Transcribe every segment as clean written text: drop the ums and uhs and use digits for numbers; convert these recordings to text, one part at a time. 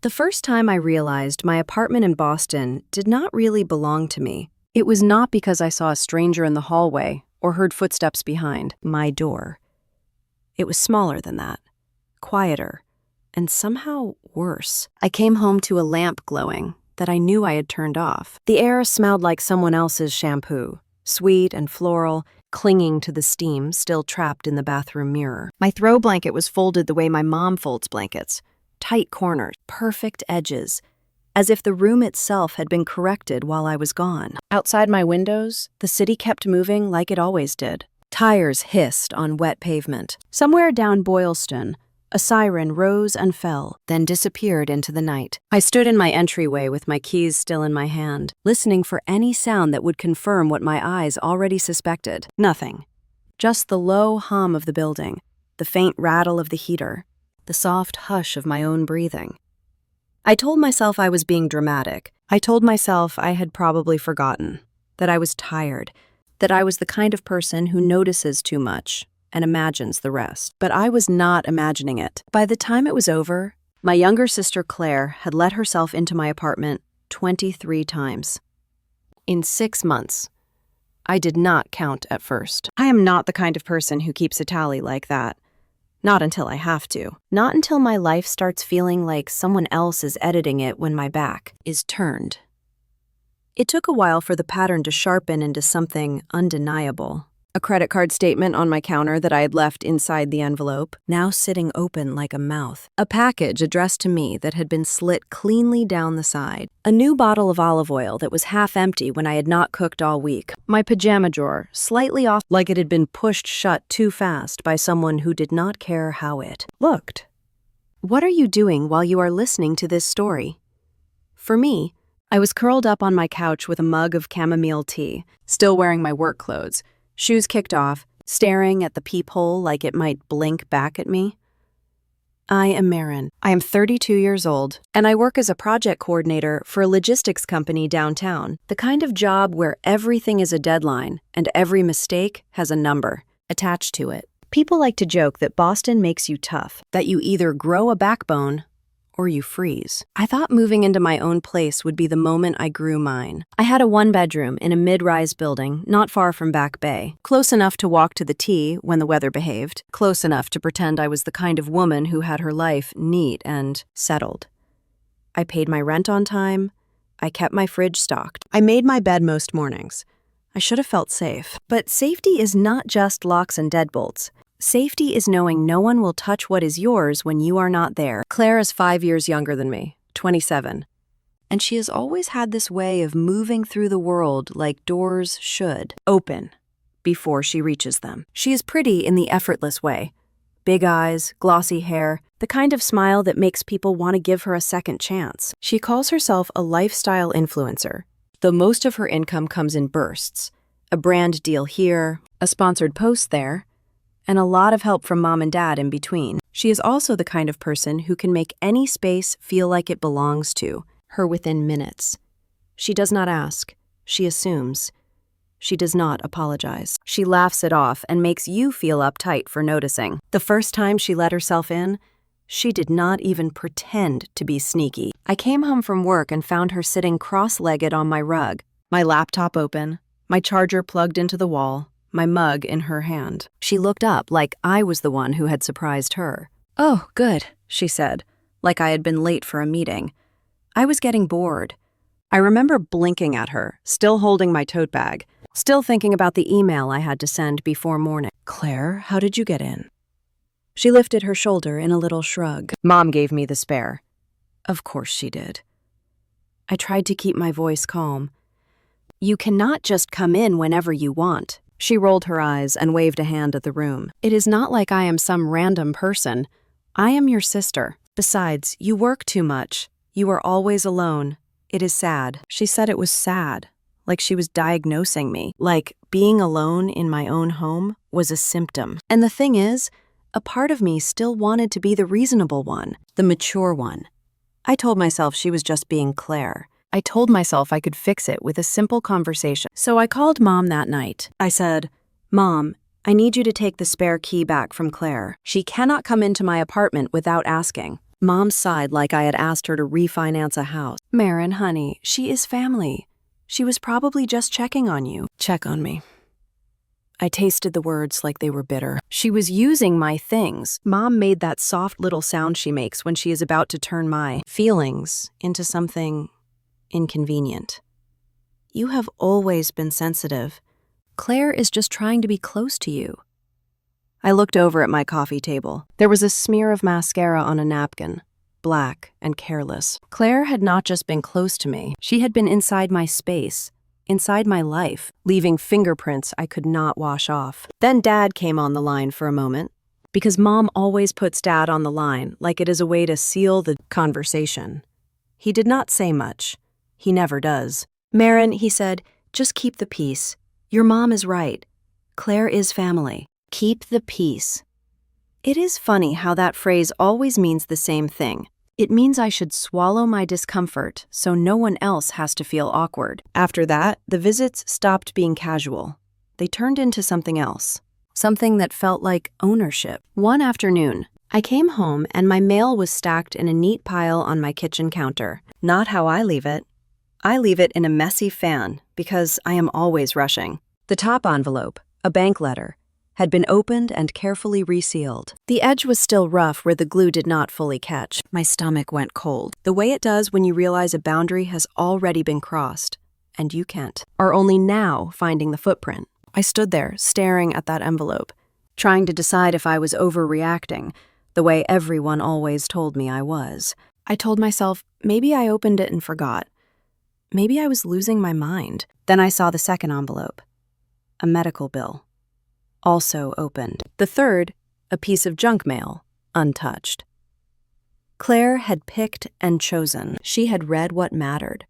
The first time I realized my apartment in Boston did not really belong to me, it was not because I saw a stranger in the hallway or heard footsteps behind my door. It was smaller than that, quieter, and somehow worse. I came home to a lamp glowing that I knew I had turned off. The air smelled like someone else's shampoo, sweet and floral, clinging to the steam still trapped in the bathroom mirror. My throw blanket was folded the way my mom folds blankets, tight corners, perfect edges, as if the room itself had been corrected while I was gone. Outside my windows, the city kept moving like it always did. Tires hissed on wet pavement. Somewhere down Boylston, a siren rose and fell, then disappeared into the night. I stood in my entryway with my keys still in my hand, listening for any sound that would confirm what my eyes already suspected. Nothing. Just the low hum of the building, the faint rattle of the heater, the soft hush of my own breathing. I told myself I was being dramatic. I told myself I had probably forgotten, that I was tired, that I was the kind of person who notices too much and imagines the rest. But I was not imagining it. By the time it was over, my younger sister Claire had let herself into my apartment 23 times. In 6 months. I did not count at first. I am not the kind of person who keeps a tally like that. Not until I have to. Not until my life starts feeling like someone else is editing it when my back is turned. It took a while for the pattern to sharpen into something undeniable. A credit card statement on my counter that I had left inside the envelope, now sitting open like a mouth. A package addressed to me that had been slit cleanly down the side. A new bottle of olive oil that was half empty when I had not cooked all week. My pajama drawer, slightly off like it had been pushed shut too fast by someone who did not care how it looked. What are you doing while you are listening to this story? For me, I was curled up on my couch with a mug of chamomile tea, still wearing my work clothes, shoes kicked off, staring at the peephole like it might blink back at me. I am Marin. I am 32 years old, and I work as a project coordinator for a logistics company downtown, the kind of job where everything is a deadline and every mistake has a number attached to it. People like to joke that Boston makes you tough, that you either grow a backbone or you freeze. I thought moving into my own place would be the moment I grew mine. I had a one-bedroom in a mid-rise building not far from Back Bay, close enough to walk to the T when the weather behaved, close enough to pretend I was the kind of woman who had her life neat and settled. I paid my rent on time. I kept my fridge stocked. I made my bed most mornings. I should have felt safe. But safety is not just locks and deadbolts. Safety is knowing no one will touch what is yours when you are not there. Claire is 5 years younger than me, 27. And she has always had this way of moving through the world like doors should open before she reaches them. She is pretty in the effortless way. Big eyes, glossy hair, the kind of smile that makes people want to give her a second chance. She calls herself a lifestyle influencer, though most of her income comes in bursts. A brand deal here, a sponsored post there, and a lot of help from mom and dad in between. She is also the kind of person who can make any space feel like it belongs to her within minutes. She does not ask. She assumes. She does not apologize. She laughs it off and makes you feel uptight for noticing. The first time she let herself in, she did not even pretend to be sneaky. I came home from work and found her sitting cross-legged on my rug, my laptop open, my charger plugged into the wall, my mug in her hand. She looked up like I was the one who had surprised her. "Oh, good," she said, like I had been late for a meeting. I was getting bored. I remember blinking at her, still holding my tote bag, still thinking about the email I had to send before morning. "Claire, how did you get in?" She lifted her shoulder in a little shrug. "Mom gave me the spare." Of course she did. I tried to keep my voice calm. "You cannot just come in whenever you want." She rolled her eyes and waved a hand at the room. "It is not like I am some random person. I am your sister. Besides, you work too much. You are always alone. It is sad." She said it was sad, like she was diagnosing me, like being alone in my own home was a symptom. And the thing is, a part of me still wanted to be the reasonable one, the mature one. I told myself she was just being Claire. I told myself I could fix it with a simple conversation. So I called Mom that night. I said, "Mom, I need you to take the spare key back from Claire. She cannot come into my apartment without asking." Mom sighed like I had asked her to refinance a house. Marin, honey, she is family. She was probably just checking on you. Check on me. I tasted the words like they were bitter. She was using my things. Mom made that soft little sound she makes when she is about to turn my feelings into something inconvenient. You have always been sensitive. Claire is just trying to be close to you. I looked over at my coffee table. There was a smear of mascara on a napkin, black and careless. Claire had not just been close to me. She had been inside my space, inside my life, leaving fingerprints I could not wash off. Then Dad came on the line for a moment, because Mom always puts Dad on the line like it is a way to seal the conversation. He did not say much. He never does. Marin, he said, just keep the peace. Your mom is right. Claire is family. Keep the peace. It is funny how that phrase always means the same thing. It means I should swallow my discomfort so no one else has to feel awkward. After that, the visits stopped being casual. They turned into something else. Something that felt like ownership. One afternoon, I came home and my mail was stacked in a neat pile on my kitchen counter. Not how I leave it. I leave it in a messy fan because I am always rushing. The top envelope, a bank letter, had been opened and carefully resealed. The edge was still rough where the glue did not fully catch. My stomach went cold, the way it does when you realize a boundary has already been crossed, and you can't, are only now finding the footprint. I stood there, staring at that envelope, trying to decide if I was overreacting, the way everyone always told me I was. I told myself, maybe I opened it and forgot. Maybe I was losing my mind. Then I saw the second envelope, a medical bill. Also opened. The third, a piece of junk mail, untouched. Claire had picked and chosen. She had read what mattered.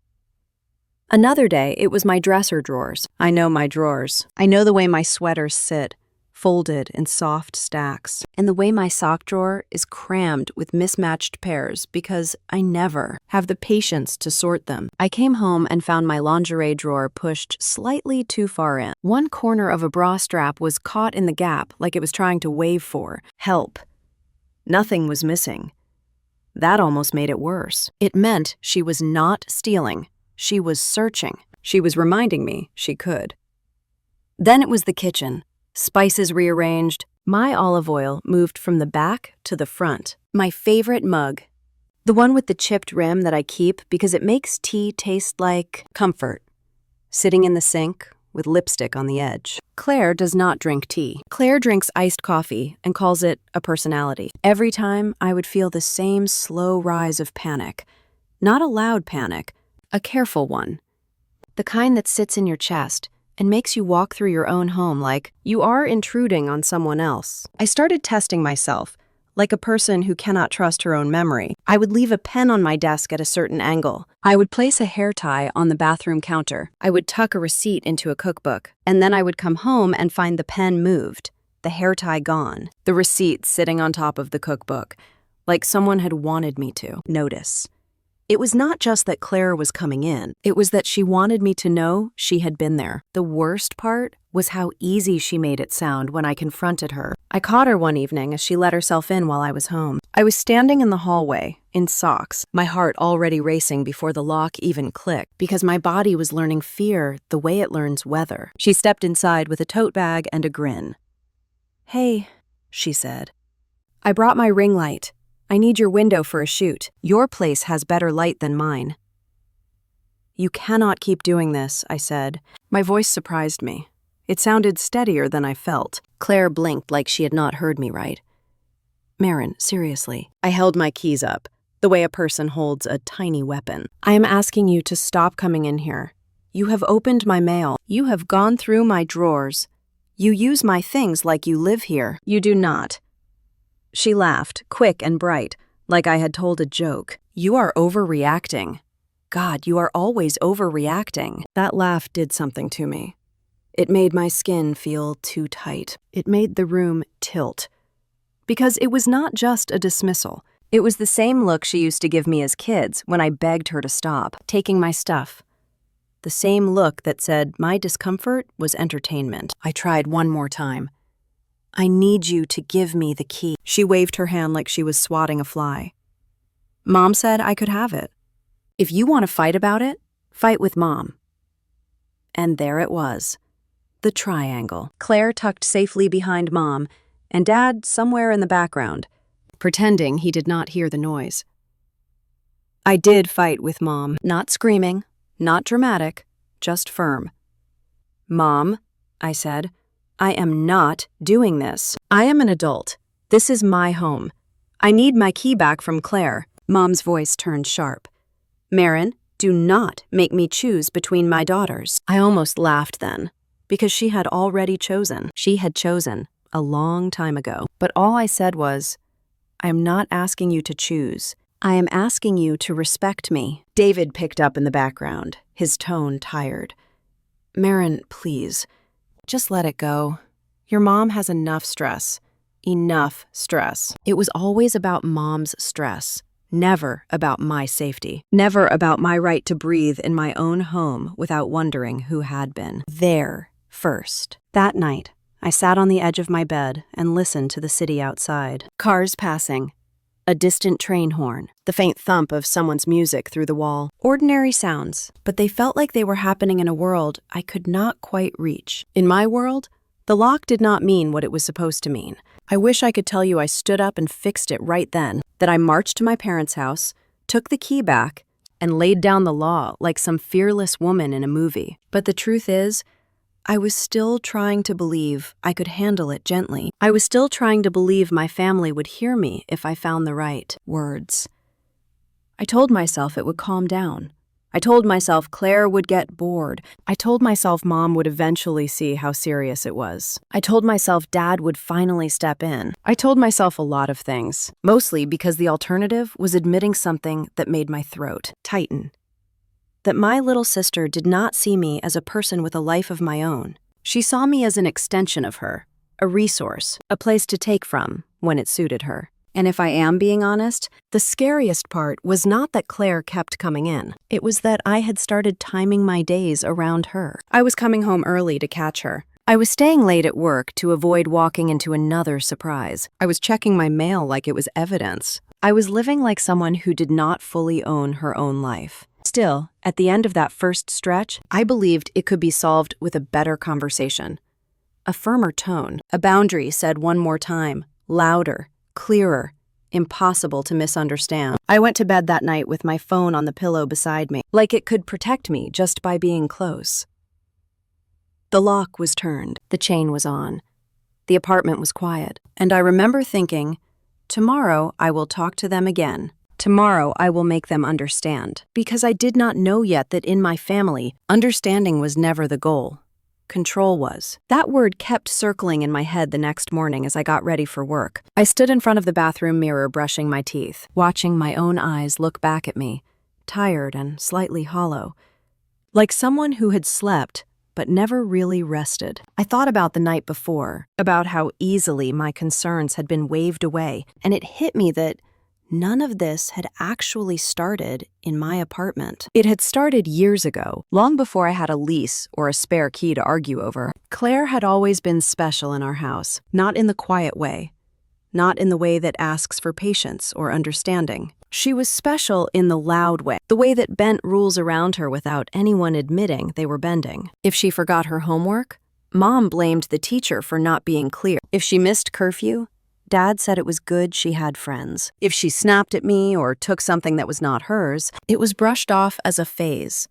Another day, it was my dresser drawers. I know my drawers. I know the way my sweaters sit, folded in soft stacks, and the way my sock drawer is crammed with mismatched pairs because I never have the patience to sort them. I came home and found my lingerie drawer pushed slightly too far in. One corner of a bra strap was caught in the gap like it was trying to wave for help. Nothing was missing. That almost made it worse. It meant she was not stealing. She was searching. She was reminding me she could. Then it was the kitchen. Spices rearranged. My olive oil moved from the back to the front. My favorite mug. The one with the chipped rim that I keep because it makes tea taste like comfort. Sitting in the sink with lipstick on the edge. Claire does not drink tea. Claire drinks iced coffee and calls it a personality. Every time I would feel the same slow rise of panic. Not a loud panic, a careful one. The kind that sits in your chest and makes you walk through your own home like you are intruding on someone else. I started testing myself, like a person who cannot trust her own memory. I would leave a pen on my desk at a certain angle. I would place a hair tie on the bathroom counter. I would tuck a receipt into a cookbook. And then I would come home and find the pen moved, the hair tie gone, the receipt sitting on top of the cookbook, like someone had wanted me to notice. It was not just that Claire was coming in. It was that she wanted me to know she had been there. The worst part was how easy she made it sound when I confronted her. I caught her one evening as she let herself in while I was home. I was standing in the hallway, in socks, my heart already racing before the lock even clicked, because my body was learning fear the way it learns weather. She stepped inside with a tote bag and a grin. "Hey," she said. "I brought my ring light. I need your window for a shoot. Your place has better light than mine." "You cannot keep doing this," I said. My voice surprised me. It sounded steadier than I felt. Claire blinked like she had not heard me right. "Marin, seriously." I held my keys up, the way a person holds a tiny weapon. "I am asking you to stop coming in here. You have opened my mail. You have gone through my drawers. You use my things like you live here. You do not." She laughed, quick and bright, like I had told a joke. "You are overreacting. God, you are always overreacting." That laugh did something to me. It made my skin feel too tight. It made the room tilt. Because it was not just a dismissal. It was the same look she used to give me as kids when I begged her to stop taking my stuff. The same look that said my discomfort was entertainment. I tried one more time. "I need you to give me the key." She waved her hand like she was swatting a fly. Mom said I could have it. If you want to fight about it, fight with Mom. And there it was. The triangle. Claire tucked safely behind Mom, and Dad somewhere in the background, pretending he did not hear the noise. I did fight with Mom, not screaming, not dramatic, just firm. Mom, I said, I am not doing this. I am an adult. This is my home. I need my key back from Claire. Mom's voice turned sharp. Marin, do not make me choose between my daughters. I almost laughed then, because she had already chosen. She had chosen a long time ago. But all I said was, I am not asking you to choose. I am asking you to respect me. David picked up in the background, his tone tired. Marin, please, just let it go. Your mom has enough stress. Enough stress. It was always about Mom's stress. Never about my safety. Never about my right to breathe in my own home without wondering who had been there first. That night, I sat on the edge of my bed and listened to the city outside. Cars passing. A distant train horn. The faint thump of someone's music through the wall. Ordinary sounds, but they felt like they were happening in a world I could not quite reach. In my world, the lock did not mean what it was supposed to mean. I wish I could tell you I stood up and fixed it right then, that I marched to my parents' house, took the key back, and laid down the law like some fearless woman in a movie. But the truth is, I was still trying to believe I could handle it gently. I was still trying to believe my family would hear me if I found the right words. I told myself it would calm down. I told myself Claire would get bored. I told myself Mom would eventually see how serious it was. I told myself Dad would finally step in. I told myself a lot of things, mostly because the alternative was admitting something that made my throat tighten. That my little sister did not see me as a person with a life of my own. She saw me as an extension of her, a resource, a place to take from when it suited her. And if I am being honest, the scariest part was not that Claire kept coming in. It was that I had started timing my days around her. I was coming home early to catch her. I was staying late at work to avoid walking into another surprise. I was checking my mail like it was evidence. I was living like someone who did not fully own her own life. Still, at the end of that first stretch, I believed it could be solved with a better conversation. A firmer tone. A boundary said one more time, louder. Clearer, impossible to misunderstand. I went to bed that night with my phone on the pillow beside me, like it could protect me just by being close. The lock was turned, the chain was on. The apartment was quiet, and I remember thinking, tomorrow I will talk to them again. Tomorrow I will make them understand. Because I did not know yet that in my family, understanding was never the goal. Control was. That word kept circling in my head the next morning as I got ready for work. I stood in front of the bathroom mirror brushing my teeth, watching my own eyes look back at me, tired and slightly hollow, like someone who had slept but never really rested. I thought about the night before, about how easily my concerns had been waved away, and it hit me that none of this had actually started in my apartment. It had started years ago, long before I had a lease or a spare key to argue over. Claire had always been special in our house, not in the quiet way, not in the way that asks for patience or understanding. She was special in the loud way, the way that bent rules around her without anyone admitting they were bending. If she forgot her homework, Mom blamed the teacher for not being clear. If she missed curfew, Dad said it was good she had friends. If she snapped at me or took something that was not hers, it was brushed off as a phase,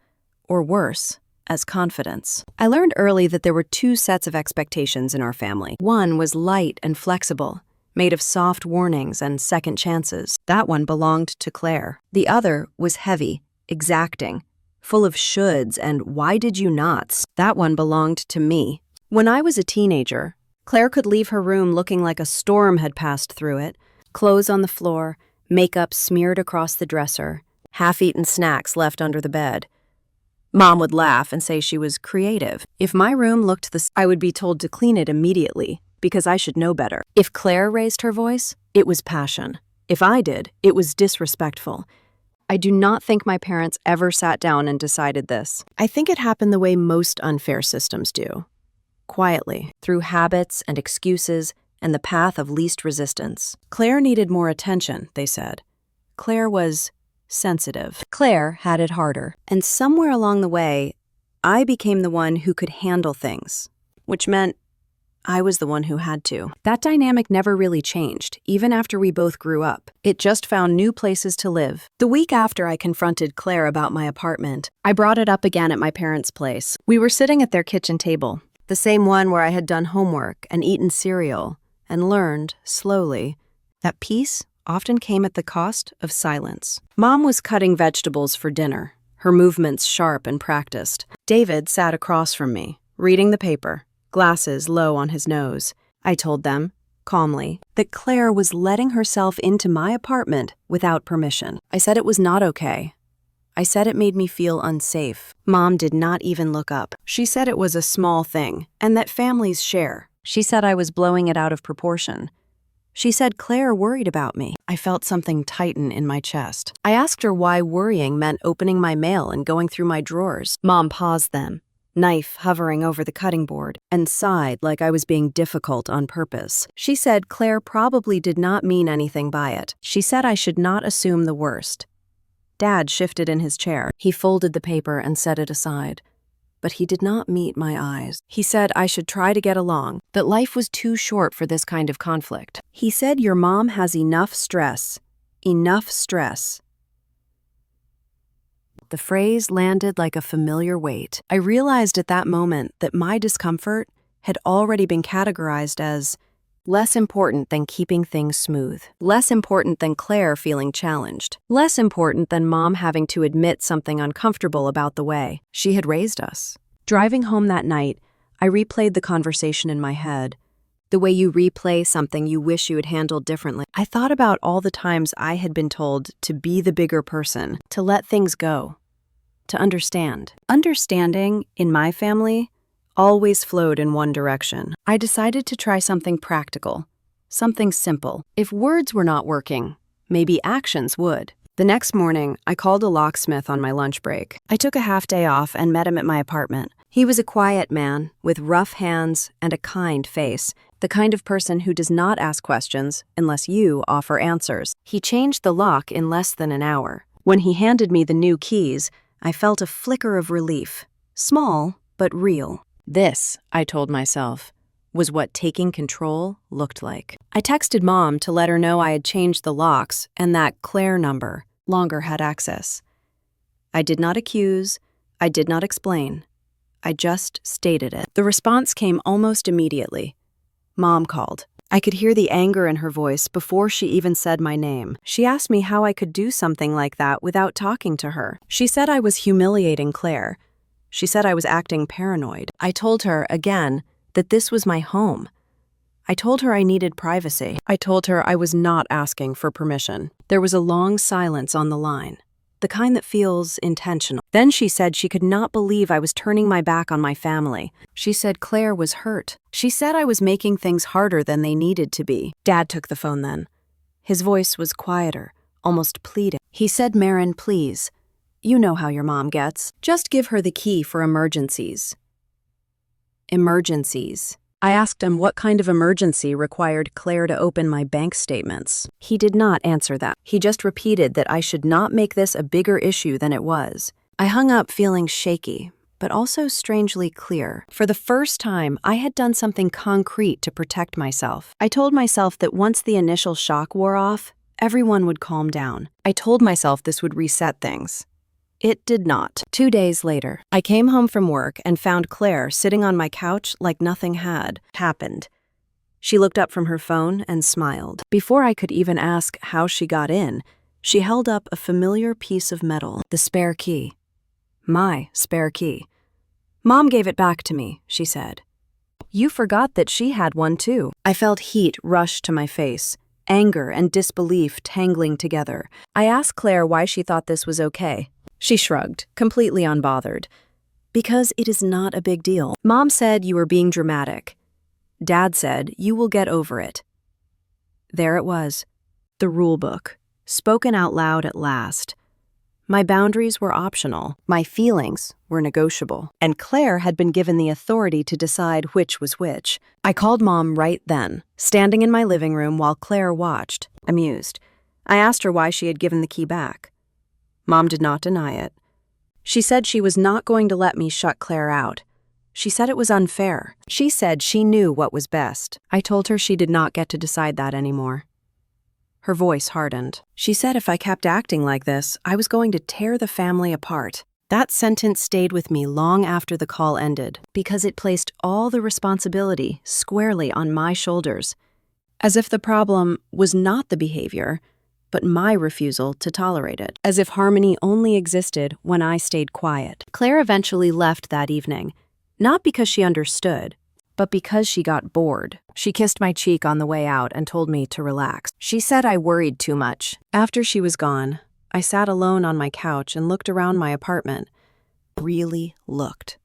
or worse, as confidence. I learned early that there were two sets of expectations in our family. One was light and flexible, made of soft warnings and second chances. That one belonged to Claire. The other was heavy, exacting, full of shoulds and why did you nots. That one belonged to me. When I was a teenager, Claire could leave her room looking like a storm had passed through it, clothes on the floor, makeup smeared across the dresser, half-eaten snacks left under the bed. Mom would laugh and say she was creative. If my room looked I would be told to clean it immediately, because I should know better. If Claire raised her voice, it was passion. If I did, it was disrespectful. I do not think my parents ever sat down and decided this. I think it happened the way most unfair systems do. Quietly, through habits and excuses and the path of least resistance. Claire needed more attention, they said. Claire was sensitive. Claire had it harder. And somewhere along the way, I became the one who could handle things, which meant I was the one who had to. That dynamic never really changed, even after we both grew up. It just found new places to live. The week after I confronted Claire about my apartment, I brought it up again at my parents' place. We were sitting at their kitchen table, the same one where I had done homework and eaten cereal, and learned, slowly, that peace often came at the cost of silence. Mom was cutting vegetables for dinner, her movements sharp and practiced. David sat across from me, reading the paper, glasses low on his nose. I told them, calmly, that Claire was letting herself into my apartment without permission. I said it was not okay. I said it made me feel unsafe. Mom did not even look up. She said it was a small thing, and that families share. She said I was blowing it out of proportion. She said Claire worried about me. I felt something tighten in my chest. I asked her why worrying meant opening my mail and going through my drawers. Mom paused then, knife hovering over the cutting board, and sighed like I was being difficult on purpose. She said Claire probably did not mean anything by it. She said I should not assume the worst. Dad shifted in his chair. He folded the paper and set it aside. But he did not meet my eyes. He said I should try to get along, that life was too short for this kind of conflict. He said your mom has enough stress. Enough stress. The phrase landed like a familiar weight. I realized at that moment that my discomfort had already been categorized as less important than keeping things smooth, less important than Claire feeling challenged, less important than Mom having to admit something uncomfortable about the way she had raised us. Driving home that night, I replayed the conversation in my head, the way you replay something you wish you had handled differently. I thought about all the times I had been told to be the bigger person, to let things go, to understand. Understanding, in my family, always flowed in one direction. I decided to try something practical, something simple. If words were not working, maybe actions would. The next morning, I called a locksmith on my lunch break. I took a half day off and met him at my apartment. He was a quiet man with rough hands and a kind face, the kind of person who does not ask questions unless you offer answers. He changed the lock in less than an hour. When he handed me the new keys, I felt a flicker of relief, small but real. This, I told myself, was what taking control looked like. I texted Mom to let her know I had changed the locks and that Claire number longer had access. I did not accuse, I did not explain. I just stated it. The response came almost immediately. Mom called. I could hear the anger in her voice before she even said my name. She asked me how I could do something like that without talking to her. She said I was humiliating Claire. She said I was acting paranoid. I told her, again, that this was my home. I told her I needed privacy. I told her I was not asking for permission. There was a long silence on the line, the kind that feels intentional. Then she said she could not believe I was turning my back on my family. She said Claire was hurt. She said I was making things harder than they needed to be. Dad took the phone then. His voice was quieter, almost pleading. He said, Marin, please. You know how your mom gets. Just give her the key for emergencies. Emergencies. I asked him what kind of emergency required Claire to open my bank statements. He did not answer that. He just repeated that I should not make this a bigger issue than it was. I hung up feeling shaky, but also strangely clear. For the first time, I had done something concrete to protect myself. I told myself that once the initial shock wore off, everyone would calm down. I told myself this would reset things. It did not. 2 days later, I came home from work and found Claire sitting on my couch like nothing had happened. She looked up from her phone and smiled. Before I could even ask how she got in, she held up a familiar piece of metal, the spare key. My spare key. Mom gave it back to me, she said. You forgot that she had one too. I felt heat rush to my face, anger and disbelief tangling together. I asked Claire why she thought this was okay. She shrugged, completely unbothered. Because it is not a big deal. Mom said you were being dramatic. Dad said you will get over it. There it was, the rule book, spoken out loud at last. My boundaries were optional. My feelings were negotiable. And Claire had been given the authority to decide which was which. I called Mom right then, standing in my living room while Claire watched, amused. I asked her why she had given the key back. Mom did not deny it. She said she was not going to let me shut Claire out. She said it was unfair. She said she knew what was best. I told her she did not get to decide that anymore. Her voice hardened. She said if I kept acting like this, I was going to tear the family apart. That sentence stayed with me long after the call ended, because it placed all the responsibility squarely on my shoulders, as if the problem was not the behavior, but my refusal to tolerate it, as if harmony only existed when I stayed quiet. Claire eventually left that evening, not because she understood, but because she got bored. She kissed my cheek on the way out and told me to relax. She said I worried too much. After she was gone, I sat alone on my couch and looked around my apartment. Really looked.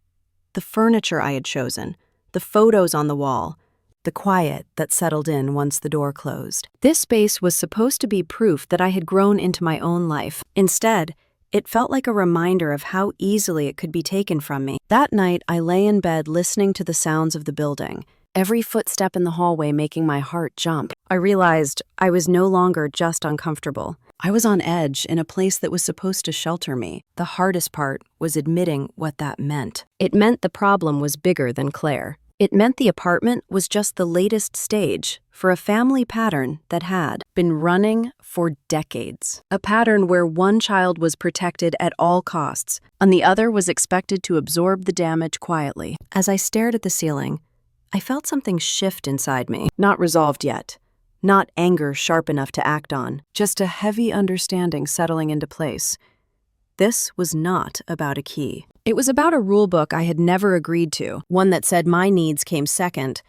The furniture I had chosen, the photos on the wall, the quiet that settled in once the door closed. This space was supposed to be proof that I had grown into my own life. Instead, it felt like a reminder of how easily it could be taken from me. That night, I lay in bed listening to the sounds of the building, every footstep in the hallway making my heart jump. I realized I was no longer just uncomfortable. I was on edge in a place that was supposed to shelter me. The hardest part was admitting what that meant. It meant the problem was bigger than Claire. It meant the apartment was just the latest stage for a family pattern that had been running for decades. A pattern where one child was protected at all costs, and the other was expected to absorb the damage quietly. As I stared at the ceiling, I felt something shift inside me, not resolved yet. Not anger sharp enough to act on, just a heavy understanding settling into place. This was not about a key. It was about a rule book I had never agreed to, one that said my needs came second,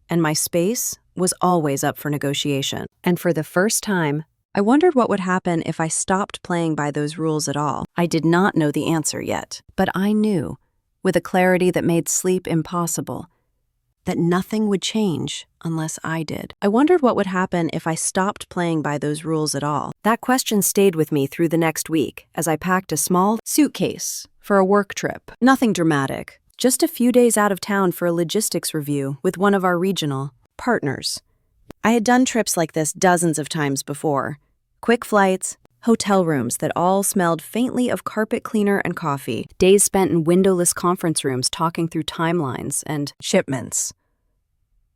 and my space was always up for negotiation. And for the first time, I wondered what would happen if I stopped playing by those rules at all. I did not know the answer yet, but I knew, with a clarity that made sleep impossible, that nothing would change unless I did. I wondered what would happen if I stopped playing by those rules at all. That question stayed with me through the next week as I packed a small suitcase for a work trip. Nothing dramatic, just a few days out of town for a logistics review with one of our regional partners. I had done trips like this dozens of times before. Quick flights, hotel rooms that all smelled faintly of carpet cleaner and coffee, days spent in windowless conference rooms talking through timelines and shipments.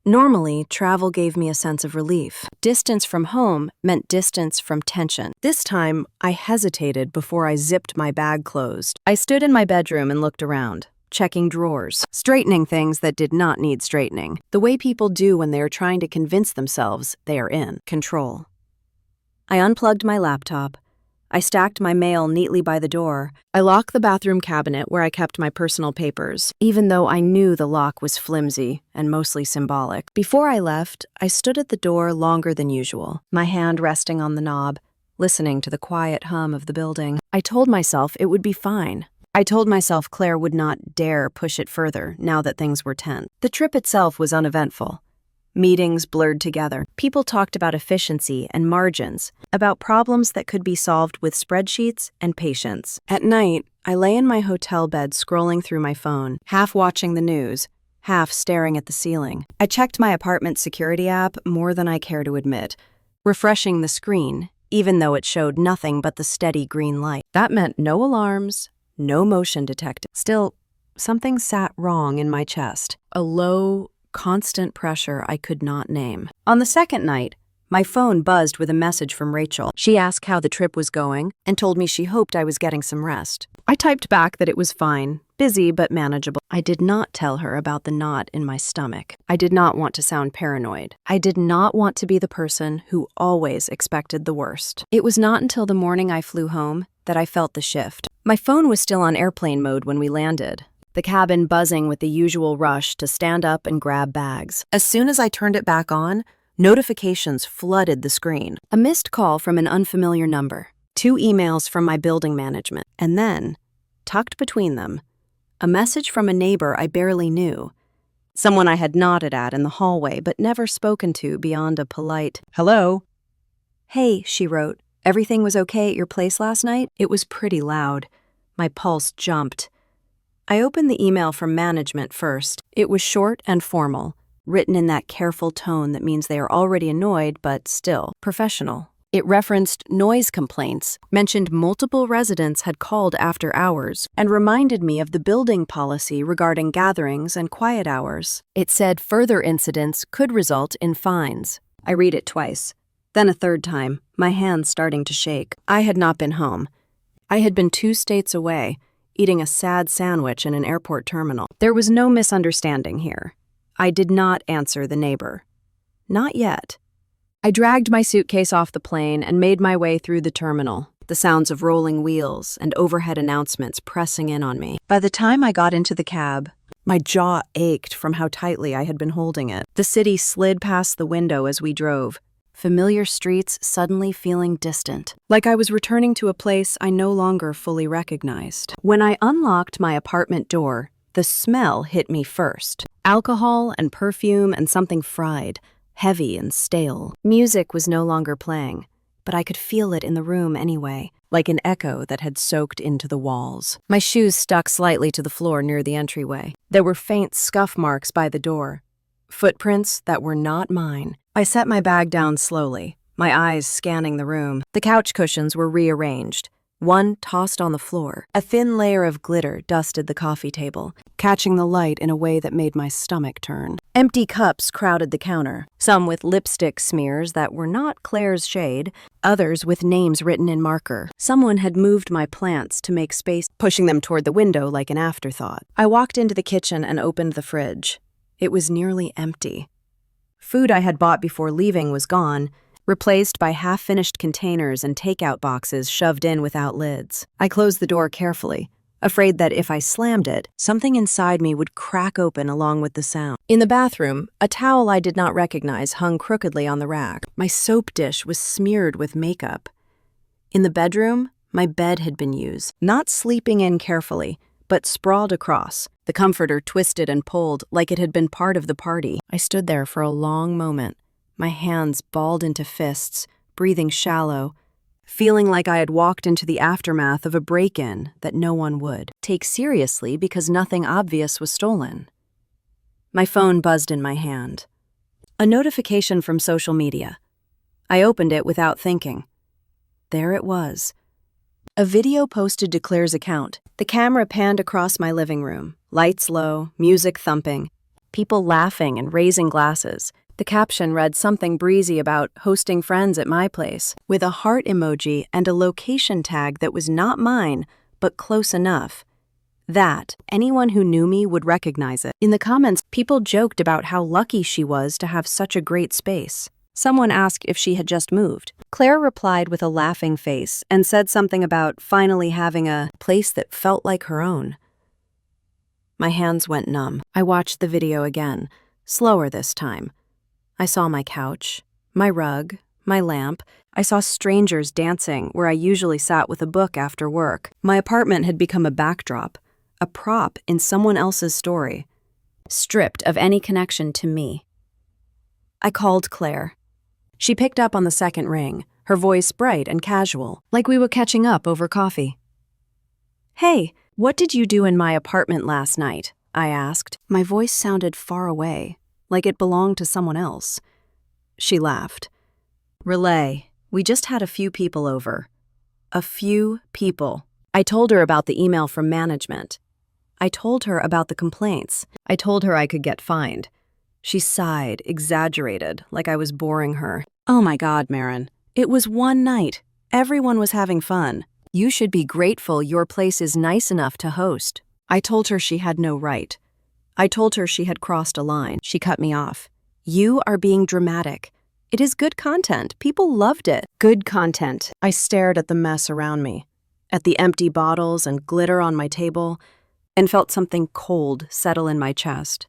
Normally, travel gave me a sense of relief. Distance from home meant distance from tension. This time, I hesitated before I zipped my bag closed. I stood in my bedroom and looked around, checking drawers, straightening things that did not need straightening, the way people do when they are trying to convince themselves they are in control. I unplugged my laptop. I stacked my mail neatly by the door. I locked the bathroom cabinet where I kept my personal papers, even though I knew the lock was flimsy and mostly symbolic. Before I left, I stood at the door longer than usual, my hand resting on the knob, listening to the quiet hum of the building. I told myself it would be fine. I told myself Claire would not dare push it further now that things were tense. The trip itself was uneventful. Meetings blurred together. People talked about efficiency and margins, about problems that could be solved with spreadsheets and patience. At night, I lay in my hotel bed scrolling through my phone, half watching the news, half staring at the ceiling. I checked my apartment security app more than I care to admit, refreshing the screen, even though it showed nothing but the steady green light. That meant no alarms, no motion detected. Still, something sat wrong in my chest. A low, constant pressure I could not name. On the second night, my phone buzzed with a message from Rachel. She asked how the trip was going and told me she hoped I was getting some rest. I typed back that it was fine, busy but manageable. I did not tell her about the knot in my stomach. I did not want to sound paranoid. I did not want to be the person who always expected the worst. It was not until the morning I flew home that I felt the shift. My phone was still on airplane mode when we landed, the cabin buzzing with the usual rush to stand up and grab bags. As soon as I turned it back on, notifications flooded the screen. A missed call from an unfamiliar number, 2 emails from my building management, and then, tucked between them, a message from a neighbor I barely knew, someone I had nodded at in the hallway but never spoken to beyond a polite, "Hello." "Hey," she wrote, "everything was okay at your place last night?" It was pretty loud. My pulse jumped. I opened the email from management first. It was short and formal, written in that careful tone that means they are already annoyed but still professional. It referenced noise complaints, mentioned multiple residents had called after hours, and reminded me of the building policy regarding gatherings and quiet hours. It said further incidents could result in fines. I read it twice, then a third time, my hands starting to shake. I had not been home. I had been 2 states away, eating a sad sandwich in an airport terminal. There was no misunderstanding here. I did not answer the neighbor. Not yet. I dragged my suitcase off the plane and made my way through the terminal, the sounds of rolling wheels and overhead announcements pressing in on me. By the time I got into the cab, my jaw ached from how tightly I had been holding it. The city slid past the window as we drove, familiar streets suddenly feeling distant, like I was returning to a place I no longer fully recognized. When I unlocked my apartment door, the smell hit me first. Alcohol and perfume and something fried, heavy and stale. Music was no longer playing, but I could feel it in the room anyway, like an echo that had soaked into the walls. My shoes stuck slightly to the floor near the entryway. There were faint scuff marks by the door, footprints that were not mine. I set my bag down slowly, my eyes scanning the room. The couch cushions were rearranged, one tossed on the floor. A thin layer of glitter dusted the coffee table, catching the light in a way that made my stomach turn. Empty cups crowded the counter, some with lipstick smears that were not Claire's shade, others with names written in marker. Someone had moved my plants to make space, pushing them toward the window like an afterthought. I walked into the kitchen and opened the fridge. It was nearly empty. Food I had bought before leaving was gone, replaced by half-finished containers and takeout boxes shoved in without lids. I closed the door carefully, afraid that if I slammed it, something inside me would crack open along with the sound. In the bathroom, a towel I did not recognize hung crookedly on the rack. My soap dish was smeared with makeup. In the bedroom, my bed had been used, not sleeping in carefully, but sprawled across, the comforter twisted and pulled like it had been part of the party. I stood there for a long moment, my hands balled into fists, breathing shallow, feeling like I had walked into the aftermath of a break-in that no one would take seriously because nothing obvious was stolen. My phone buzzed in my hand. A notification from social media. I opened it without thinking. There it was. A video posted to Claire's account. The camera panned across my living room, lights low, music thumping, people laughing and raising glasses. The caption read something breezy about hosting friends at my place, with a heart emoji and a location tag that was not mine, but close enough that anyone who knew me would recognize it. In the comments, people joked about how lucky she was to have such a great space. Someone asked if she had just moved. Claire replied with a laughing face and said something about finally having a place that felt like her own. My hands went numb. I watched the video again, slower this time. I saw my couch, my rug, my lamp. I saw strangers dancing where I usually sat with a book after work. My apartment had become a backdrop, a prop in someone else's story, stripped of any connection to me. I called Claire. She picked up on the second ring, her voice bright and casual, like we were catching up over coffee. "Hey, what did you do in my apartment last night?" I asked. My voice sounded far away, like it belonged to someone else. She laughed. "Relay, we just had a few people over." A few people. I told her about the email from management. I told her about the complaints. I told her I could get fined. She sighed, exaggerated, like I was boring her. "Oh my God, Marin. It was one night. Everyone was having fun. You should be grateful your place is nice enough to host." I told her she had no right. I told her she had crossed a line. She cut me off. "You are being dramatic. It is good content. People loved it." Good content. I stared at the mess around me, at the empty bottles and glitter on my table, and felt something cold settle in my chest.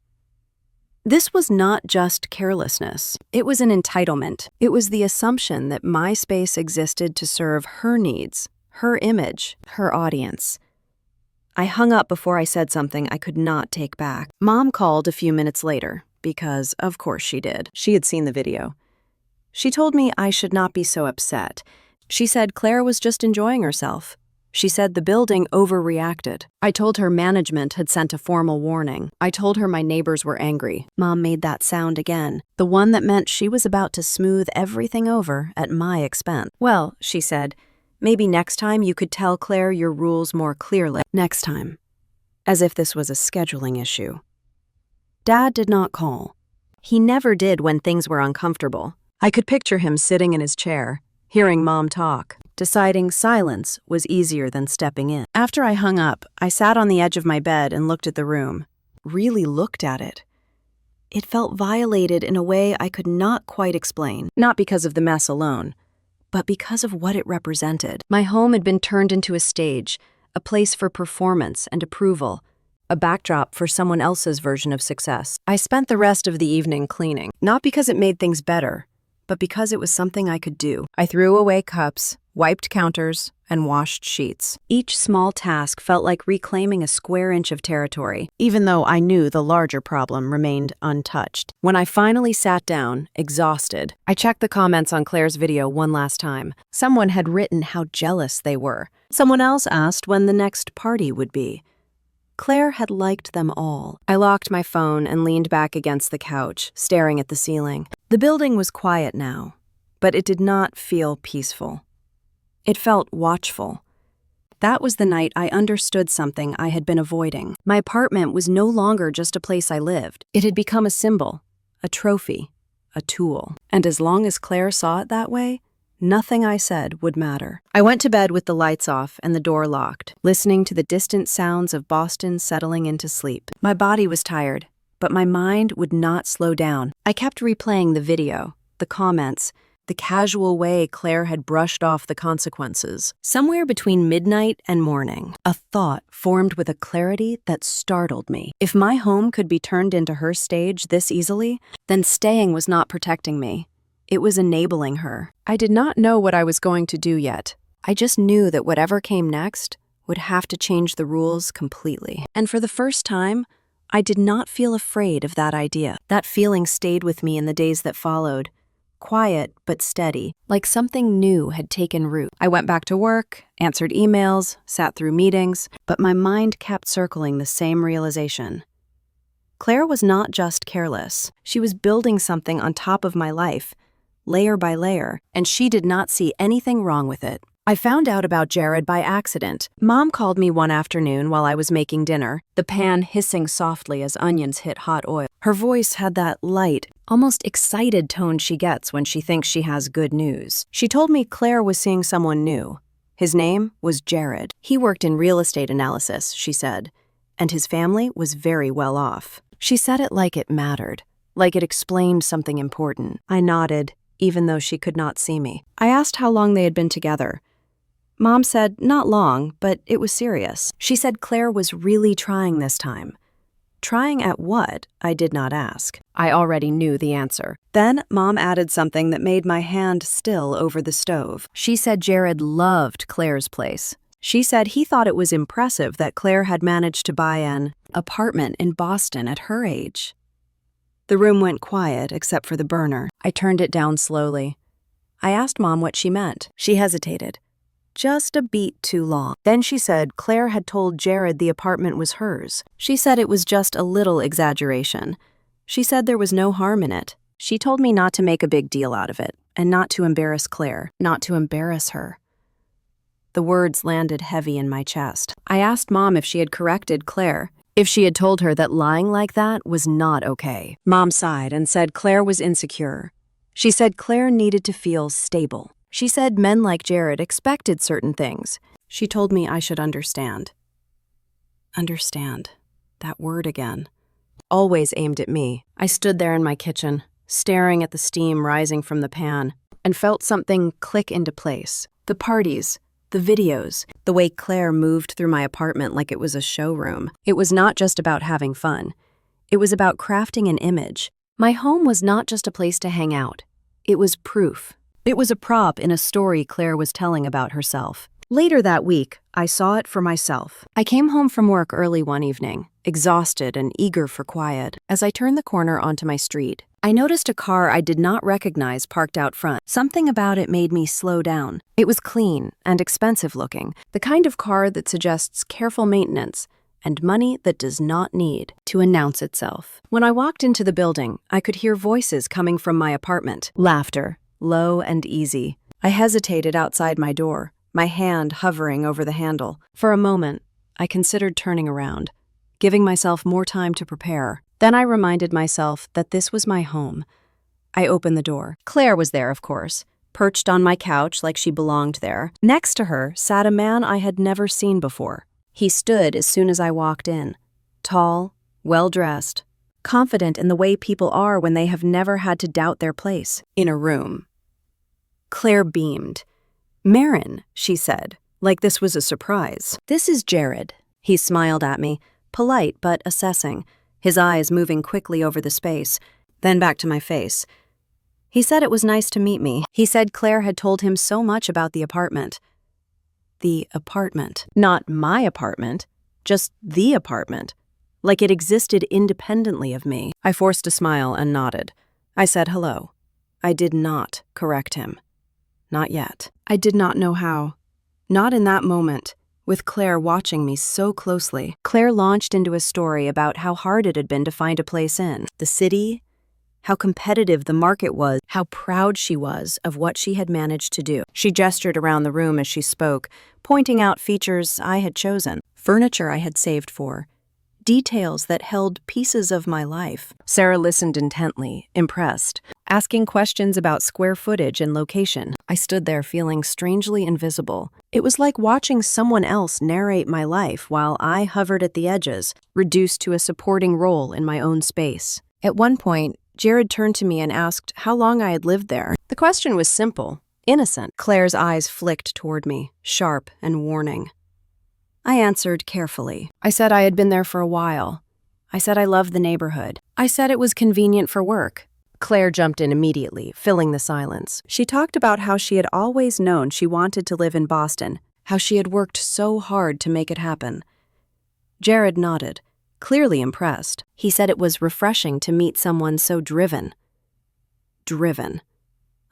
This was not just carelessness. It was an entitlement. It was the assumption that my space existed to serve her needs, her image, her audience. I hung up before I said something I could not take back. Mom called a few minutes later, because of course she did. She had seen the video. She told me I should not be so upset. She said Claire was just enjoying herself. She said the building overreacted. I told her management had sent a formal warning. I told her my neighbors were angry. Mom made that sound again, the one that meant she was about to smooth everything over at my expense. Well, she said, maybe next time you could tell Claire your rules more clearly. Next time. As if this was a scheduling issue. Dad did not call. He never did when things were uncomfortable. I could picture him sitting in his chair, hearing Mom talk, deciding silence was easier than stepping in. After I hung up, I sat on the edge of my bed and looked at the room. Really looked at it. It felt violated in a way I could not quite explain. Not because of the mess alone, but because of what it represented. My home had been turned into a stage, a place for performance and approval, a backdrop for someone else's version of success. I spent the rest of the evening cleaning, not because it made things better, but because it was something I could do. I threw away cups, wiped counters, and washed sheets. Each small task felt like reclaiming a square inch of territory, even though I knew the larger problem remained untouched. When I finally sat down, exhausted, I checked the comments on Claire's video one last time. Someone had written how jealous they were. Someone else asked when the next party would be. Claire had liked them all. I locked my phone and leaned back against the couch, staring at the ceiling. The building was quiet now, but it did not feel peaceful. It felt watchful. That was the night I understood something I had been avoiding. My apartment was no longer just a place I lived. It had become a symbol, a trophy, a tool. And as long as Claire saw it that way, nothing I said would matter. I went to bed with the lights off and the door locked, listening to the distant sounds of Boston settling into sleep. My body was tired, but my mind would not slow down. I kept replaying the video, the comments, the casual way Claire had brushed off the consequences. Somewhere between midnight and morning, a thought formed with a clarity that startled me. If my home could be turned into her stage this easily, then staying was not protecting me. It was enabling her. I did not know what I was going to do yet. I just knew that whatever came next would have to change the rules completely. And for the first time, I did not feel afraid of that idea. That feeling stayed with me in the days that followed. Quiet but steady, like something new had taken root. I went back to work, answered emails, sat through meetings, but my mind kept circling the same realization. Claire was not just careless. She was building something on top of my life, layer by layer, and she did not see anything wrong with it. I found out about Jared by accident. Mom called me one afternoon while I was making dinner, the pan hissing softly as onions hit hot oil. Her voice had that light, almost excited tone she gets when she thinks she has good news. She told me Claire was seeing someone new. His name was Jared. He worked in real estate analysis, she said, and his family was very well off. She said it like it mattered, like it explained something important. I nodded, even though she could not see me. I asked how long they had been together. Mom said not long, but it was serious. She said Claire was really trying this time. Trying at what, I did not ask. I already knew the answer. Then Mom added something that made my hand still over the stove. She said Jared loved Claire's place. She said he thought it was impressive that Claire had managed to buy an apartment in Boston at her age. The room went quiet except for the burner. I turned it down slowly. I asked Mom what she meant. She hesitated. Just a beat too long. Then she said Claire had told Jared the apartment was hers. She said it was just a little exaggeration. She said there was no harm in it. She told me not to make a big deal out of it, and not to embarrass Claire, not to embarrass her. The words landed heavy in my chest. I asked Mom if she had corrected Claire, if she had told her that lying like that was not okay. Mom sighed and said Claire was insecure. She said Claire needed to feel stable. She said men like Jared expected certain things. She told me I should understand. Understand. That word again. Always aimed at me. I stood there in my kitchen, staring at the steam rising from the pan, and felt something click into place. The parties, the videos, the way Claire moved through my apartment like it was a showroom. It was not just about having fun. It was about crafting an image. My home was not just a place to hang out. It was proof. It was a prop in a story Claire was telling about herself. Later that week, I saw it for myself. I came home from work early one evening, exhausted and eager for quiet. As I turned the corner onto my street, I noticed a car I did not recognize parked out front. Something about it made me slow down. It was clean and expensive looking, the kind of car that suggests careful maintenance and money that does not need to announce itself. When I walked into the building, I could hear voices coming from my apartment. Laughter, low and easy. I hesitated outside my door, my hand hovering over the handle. For a moment, I considered turning around, giving myself more time to prepare. Then I reminded myself that this was my home. I opened the door. Claire was there, of course, perched on my couch like she belonged there. Next to her sat a man I had never seen before. He stood as soon as I walked in, tall, well-dressed, confident in the way people are when they have never had to doubt their place in a room. Claire beamed. "Marin," she said, like this was a surprise. "This is Jared." He smiled at me, polite but assessing, his eyes moving quickly over the space, then back to my face. He said it was nice to meet me. He said Claire had told him so much about the apartment. The apartment. Not my apartment, just the apartment. Like it existed independently of me. I forced a smile and nodded. I said hello. I did not correct him. Not yet. I did not know how. Not in that moment, with Claire watching me so closely. Claire launched into a story about how hard it had been to find a place in the city, how competitive the market was, how proud she was of what she had managed to do. She gestured around the room as she spoke, pointing out features I had chosen, furniture I had saved for, details that held pieces of my life. Sarah listened intently, impressed, asking questions about square footage and location. I stood there feeling strangely invisible. It was like watching someone else narrate my life while I hovered at the edges, reduced to a supporting role in my own space. At one point, Jared turned to me and asked how long I had lived there. The question was simple, innocent. Claire's eyes flicked toward me, sharp and warning. I answered carefully. I said I had been there for a while. I said I loved the neighborhood. I said it was convenient for work. Claire jumped in immediately, filling the silence. She talked about how she had always known she wanted to live in Boston, how she had worked so hard to make it happen. Jared nodded, clearly impressed. He said it was refreshing to meet someone so driven. Driven.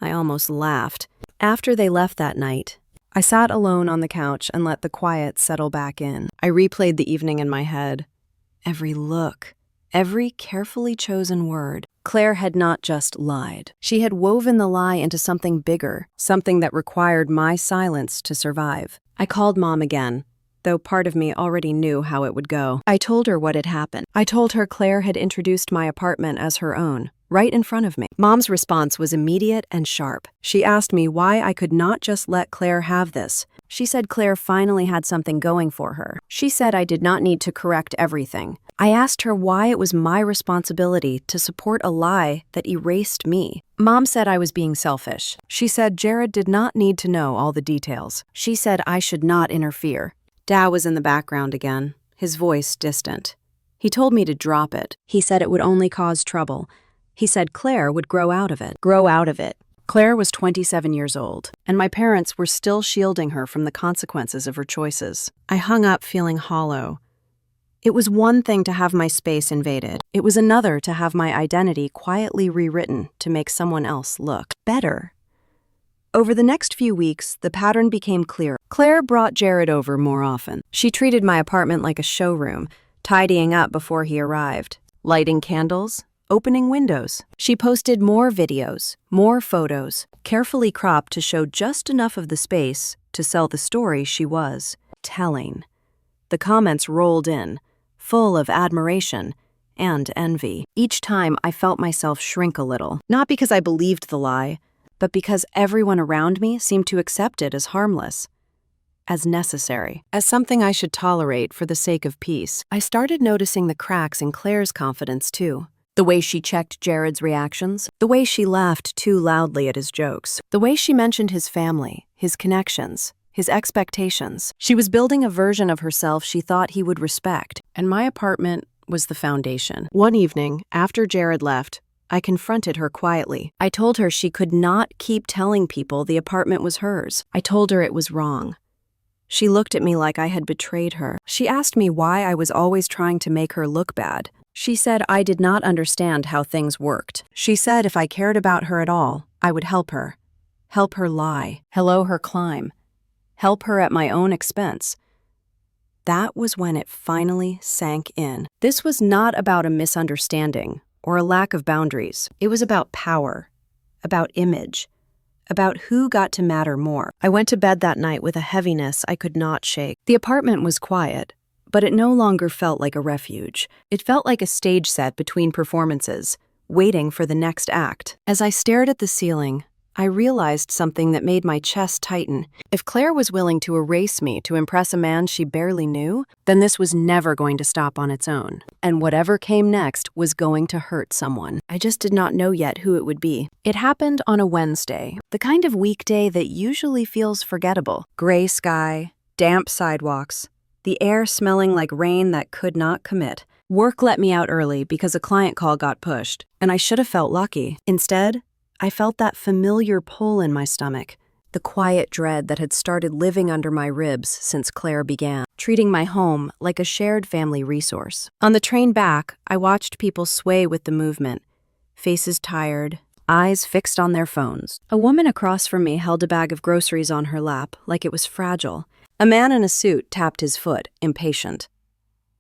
I almost laughed. After they left that night, I sat alone on the couch and let the quiet settle back in. I replayed the evening in my head. Every look, every carefully chosen word. Claire had not just lied. She had woven the lie into something bigger, something that required my silence to survive. I called Mom again, though part of me already knew how it would go. I told her what had happened. I told her Claire had introduced my apartment as her own, right in front of me. Mom's response was immediate and sharp. She asked me why I could not just let Claire have this. She said Claire finally had something going for her. She said I did not need to correct everything. I asked her why it was my responsibility to support a lie that erased me. Mom said I was being selfish. She said Jared did not need to know all the details. She said I should not interfere. Dad was in the background again, his voice distant. He told me to drop it. He said it would only cause trouble. He said Claire would grow out of it. Grow out of it. Claire was 27 years old, and my parents were still shielding her from the consequences of her choices. I hung up feeling hollow. It was one thing to have my space invaded. It was another to have my identity quietly rewritten to make someone else look better. Over the next few weeks, the pattern became clear. Claire brought Jared over more often. She treated my apartment like a showroom, tidying up before he arrived, lighting candles, opening windows. She posted more videos, more photos, carefully cropped to show just enough of the space to sell the story she was telling. The comments rolled in, full of admiration and envy. Each time I felt myself shrink a little, not because I believed the lie, but because everyone around me seemed to accept it as harmless, as necessary, as something I should tolerate for the sake of peace. I started noticing the cracks in Claire's confidence too. The way she checked Jared's reactions, the way she laughed too loudly at his jokes, the way she mentioned his family, his connections, his expectations. She was building a version of herself she thought he would respect, and my apartment was the foundation. One evening, after Jared left, I confronted her quietly. I told her she could not keep telling people the apartment was hers. I told her it was wrong. She looked at me like I had betrayed her. She asked me why I was always trying to make her look bad. She said I did not understand how things worked. She said if I cared about her at all, I would help her. Help her lie. Hello her climb. Help her at my own expense. That was when it finally sank in. This was not about a misunderstanding or a lack of boundaries. It was about power, about image, about who got to matter more. I went to bed that night with a heaviness I could not shake. The apartment was quiet, but it no longer felt like a refuge. It felt like a stage set between performances, waiting for the next act. As I stared at the ceiling, I realized something that made my chest tighten. If Claire was willing to erase me to impress a man she barely knew, then this was never going to stop on its own. And whatever came next was going to hurt someone. I just did not know yet who it would be. It happened on a Wednesday, the kind of weekday that usually feels forgettable. Gray sky, damp sidewalks, the air smelling like rain that could not commit. Work let me out early because a client call got pushed, and I should have felt lucky. Instead, I felt that familiar pull in my stomach, the quiet dread that had started living under my ribs since Claire began, treating my home like a shared family resource. On the train back, I watched people sway with the movement, faces tired, eyes fixed on their phones. A woman across from me held a bag of groceries on her lap like it was fragile. A man in a suit tapped his foot, impatient.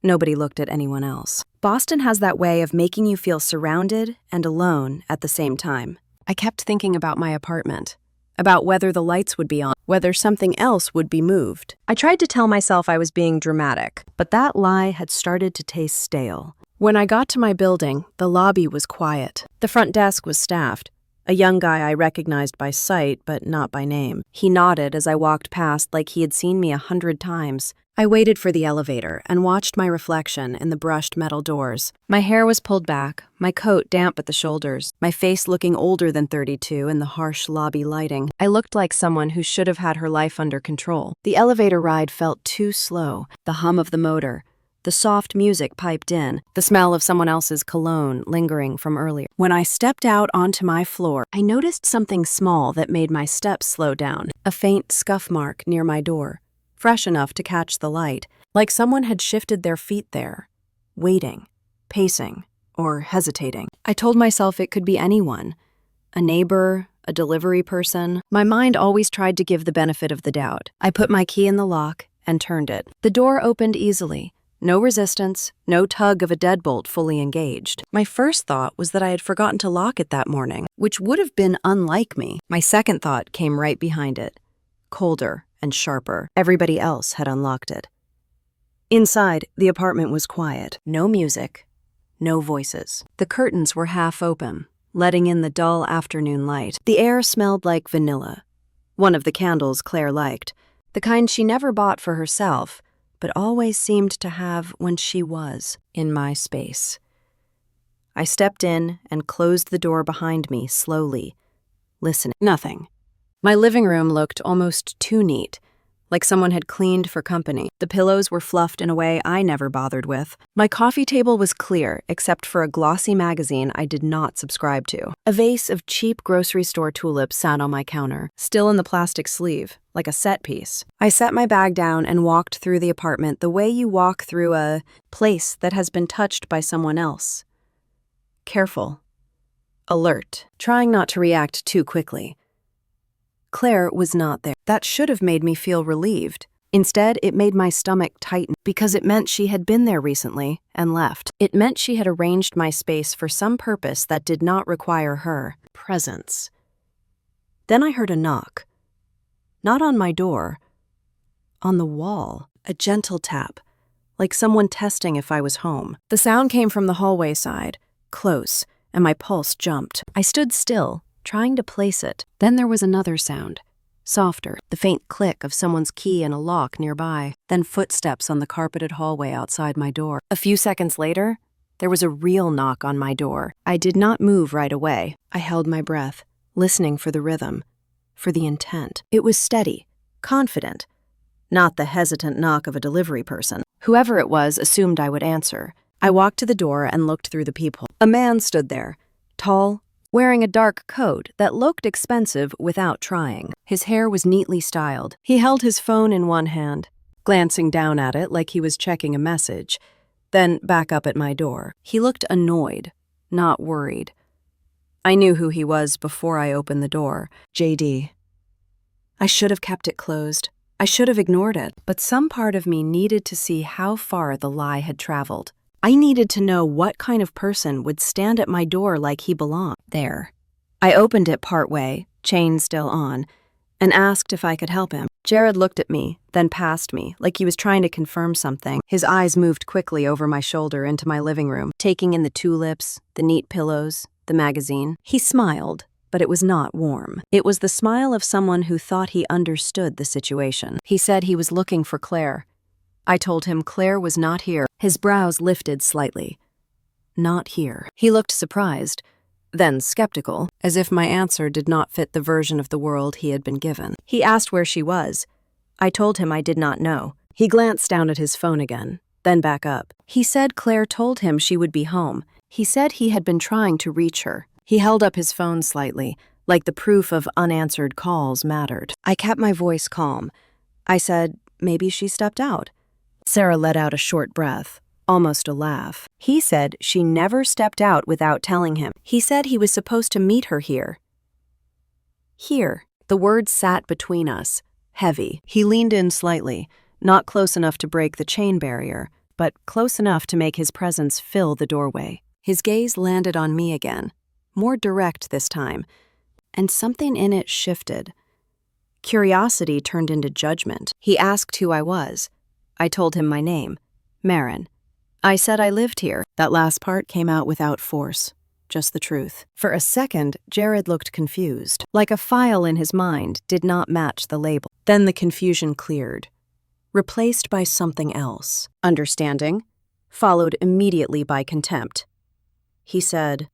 Nobody looked at anyone else. Boston has that way of making you feel surrounded and alone at the same time. I kept thinking about my apartment, about whether the lights would be on, whether something else would be moved. I tried to tell myself I was being dramatic, but that lie had started to taste stale. When I got to my building, the lobby was quiet. The front desk was staffed. A young guy I recognized by sight, but not by name. He nodded as I walked past like he had seen me 100 times. I waited for the elevator and watched my reflection in the brushed metal doors. My hair was pulled back, my coat damp at the shoulders, my face looking older than 32 in the harsh lobby lighting. I looked like someone who should have had her life under control. The elevator ride felt too slow. The hum of the motor, the soft music piped in, the smell of someone else's cologne lingering from earlier. When I stepped out onto my floor, I noticed something small that made my steps slow down. A faint scuff mark near my door, fresh enough to catch the light, like someone had shifted their feet there, waiting, pacing, or hesitating. I told myself it could be anyone, a neighbor, a delivery person. My mind always tried to give the benefit of the doubt. I put my key in the lock and turned it. The door opened easily. No resistance, no tug of a deadbolt fully engaged. My first thought was that I had forgotten to lock it that morning, which would have been unlike me. My second thought came right behind it, colder and sharper. Everybody else had unlocked it. Inside, the apartment was quiet. No music, no voices. The curtains were half open, letting in the dull afternoon light. The air smelled like vanilla, one of the candles Claire liked, the kind she never bought for herself, but always seemed to have when she was in my space. I stepped in and closed the door behind me slowly, listening. Nothing. My living room looked almost too neat, like someone had cleaned for company. The pillows were fluffed in a way I never bothered with. My coffee table was clear, except for a glossy magazine I did not subscribe to. A vase of cheap grocery store tulips sat on my counter, still in the plastic sleeve, like a set piece. I set my bag down and walked through the apartment the way you walk through a place that has been touched by someone else. Careful. Alert. Trying not to react too quickly. Claire was not there. That should have made me feel relieved. Instead, it made my stomach tighten because it meant she had been there recently and left. It meant she had arranged my space for some purpose that did not require her presence. Then I heard a knock. Not on my door, on the wall. A gentle tap, like someone testing if I was home. The sound came from the hallway side, close, and my pulse jumped. I stood still, trying to place it. Then there was another sound, softer, the faint click of someone's key in a lock nearby, then footsteps on the carpeted hallway outside my door. A few seconds later, there was a real knock on my door. I did not move right away. I held my breath, listening for the rhythm, for the intent. It was steady, confident, not the hesitant knock of a delivery person. Whoever it was assumed I would answer. I walked to the door and looked through the peephole. A man stood there, tall, wearing a dark coat that looked expensive without trying. His hair was neatly styled. He held his phone in one hand, glancing down at it like he was checking a message, then back up at my door. He looked annoyed, not worried. I knew who he was before I opened the door. JD. I should have kept it closed. I should have ignored it. But some part of me needed to see how far the lie had traveled. I needed to know what kind of person would stand at my door like he belonged there. I opened it partway, chain still on, and asked if I could help him. Jared looked at me, then past me, like he was trying to confirm something. His eyes moved quickly over my shoulder into my living room, taking in the tulips, the neat pillows, the magazine. He smiled, but it was not warm. It was the smile of someone who thought he understood the situation. He said he was looking for Claire. I told him Claire was not here. His brows lifted slightly. Not here. He looked surprised, then skeptical, as if my answer did not fit the version of the world he had been given. He asked where she was. I told him I did not know. He glanced down at his phone again, then back up. He said Claire told him she would be home. He said he had been trying to reach her. He held up his phone slightly, like the proof of unanswered calls mattered. I kept my voice calm. I said, maybe she stepped out. Sarah let out a short breath, almost a laugh. He said she never stepped out without telling him. He said he was supposed to meet her here. Here. The words sat between us, heavy. He leaned in slightly, not close enough to break the chain barrier, but close enough to make his presence fill the doorway. His gaze landed on me again, more direct this time, and something in it shifted. Curiosity turned into judgment. He asked who I was. I told him my name, Marin. I said I lived here. That last part came out without force, just the truth. For a second, Jared looked confused, like a file in his mind did not match the label. Then the confusion cleared, replaced by something else. Understanding, followed immediately by contempt. He said,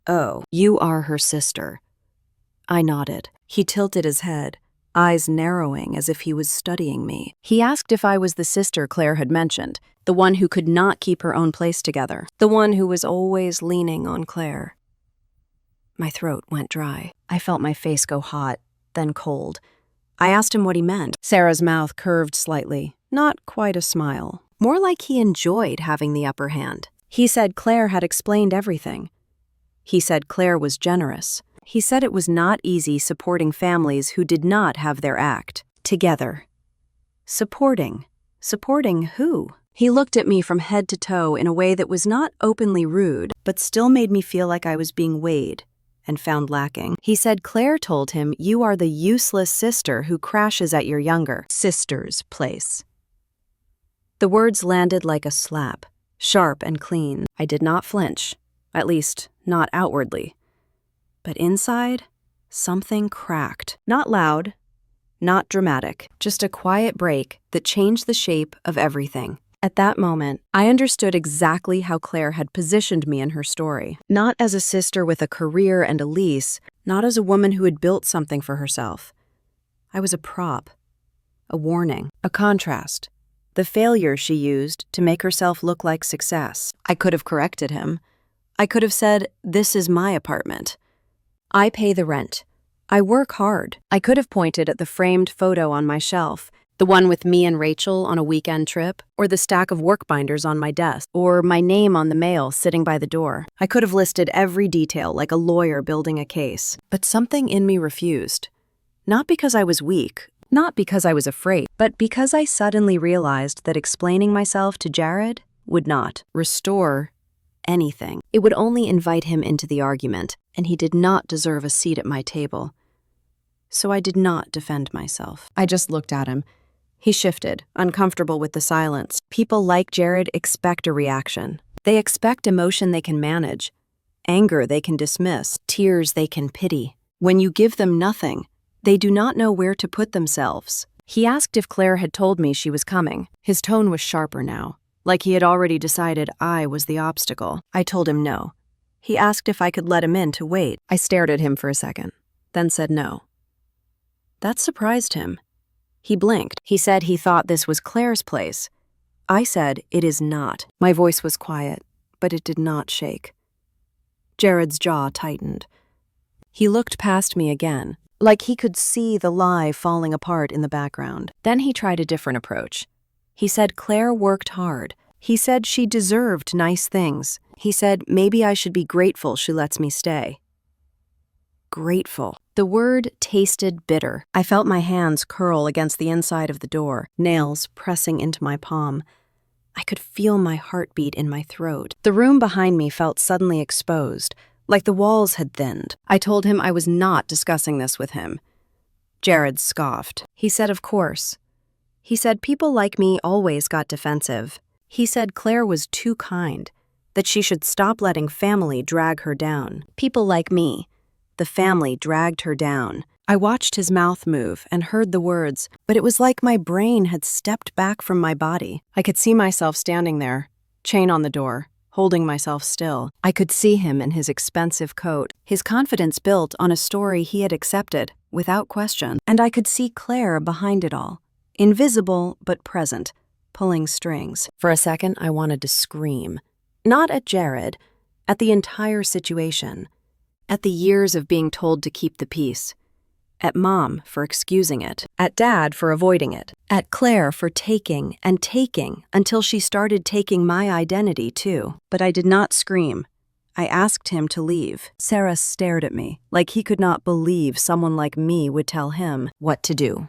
"Oh, you are her sister." I nodded. He tilted his head, eyes narrowing as if he was studying me. He asked if I was the sister Claire had mentioned, the one who could not keep her own place together, the one who was always leaning on Claire. My throat went dry. I felt my face go hot, then cold. I asked him what he meant. Sarah's mouth curved slightly, not quite a smile, more like he enjoyed having the upper hand. He said Claire had explained everything. He said Claire was generous. He said it was not easy supporting families who did not have their act together. Supporting who? He looked at me from head to toe in a way that was not openly rude, but still made me feel like I was being weighed and found lacking. He said Claire told him you are the useless sister who crashes at your younger sister's place. The words landed like a slap, sharp and clean. I did not flinch, at least not outwardly. But inside, something cracked. Not loud, not dramatic, just a quiet break that changed the shape of everything. At that moment, I understood exactly how Claire had positioned me in her story. Not as a sister with a career and a lease, not as a woman who had built something for herself. I was a prop, a warning, a contrast, the failure she used to make herself look like success. I could have corrected him. I could have said, "This is my apartment. I pay the rent. I work hard." I could have pointed at the framed photo on my shelf, the one with me and Rachel on a weekend trip, or the stack of work binders on my desk, or my name on the mail sitting by the door. I could have listed every detail like a lawyer building a case. But something in me refused. Not because I was weak, not because I was afraid, but because I suddenly realized that explaining myself to Jared would not restore anything. It would only invite him into the argument, and he did not deserve a seat at my table. So I did not defend myself. I just looked at him. He shifted, uncomfortable with the silence. People like Jared expect a reaction. They expect emotion they can manage, anger they can dismiss, tears they can pity. When you give them nothing, they do not know where to put themselves. He asked if Claire had told me she was coming. His tone was sharper now, like he had already decided I was the obstacle. I told him no. He asked if I could let him in to wait. I stared at him for a second, then said no. That surprised him. He blinked. He said he thought this was Claire's place. I said it is not. My voice was quiet, but it did not shake. Jared's jaw tightened. He looked past me again, like he could see the lie falling apart in the background. Then he tried a different approach. He said Claire worked hard. He said she deserved nice things. He said maybe I should be grateful she lets me stay. Grateful. The word tasted bitter. I felt my hands curl against the inside of the door, nails pressing into my palm. I could feel my heartbeat in my throat. The room behind me felt suddenly exposed, like the walls had thinned. I told him I was not discussing this with him. Jared scoffed. He said, of course. He said people like me always got defensive. He said Claire was too kind, that she should stop letting family drag her down. People like me. The family dragged her down. I watched his mouth move and heard the words, but it was like my brain had stepped back from my body. I could see myself standing there, chain on the door, holding myself still. I could see him in his expensive coat, his confidence built on a story he had accepted, without question. And I could see Claire behind it all, invisible but present, pulling strings. For a second, I wanted to scream. Not at Jared, at the entire situation. At the years of being told to keep the peace. At Mom for excusing it. At Dad for avoiding it. At Claire for taking and taking until she started taking my identity too. But I did not scream. I asked him to leave. Sarah stared at me like he could not believe someone like me would tell him what to do.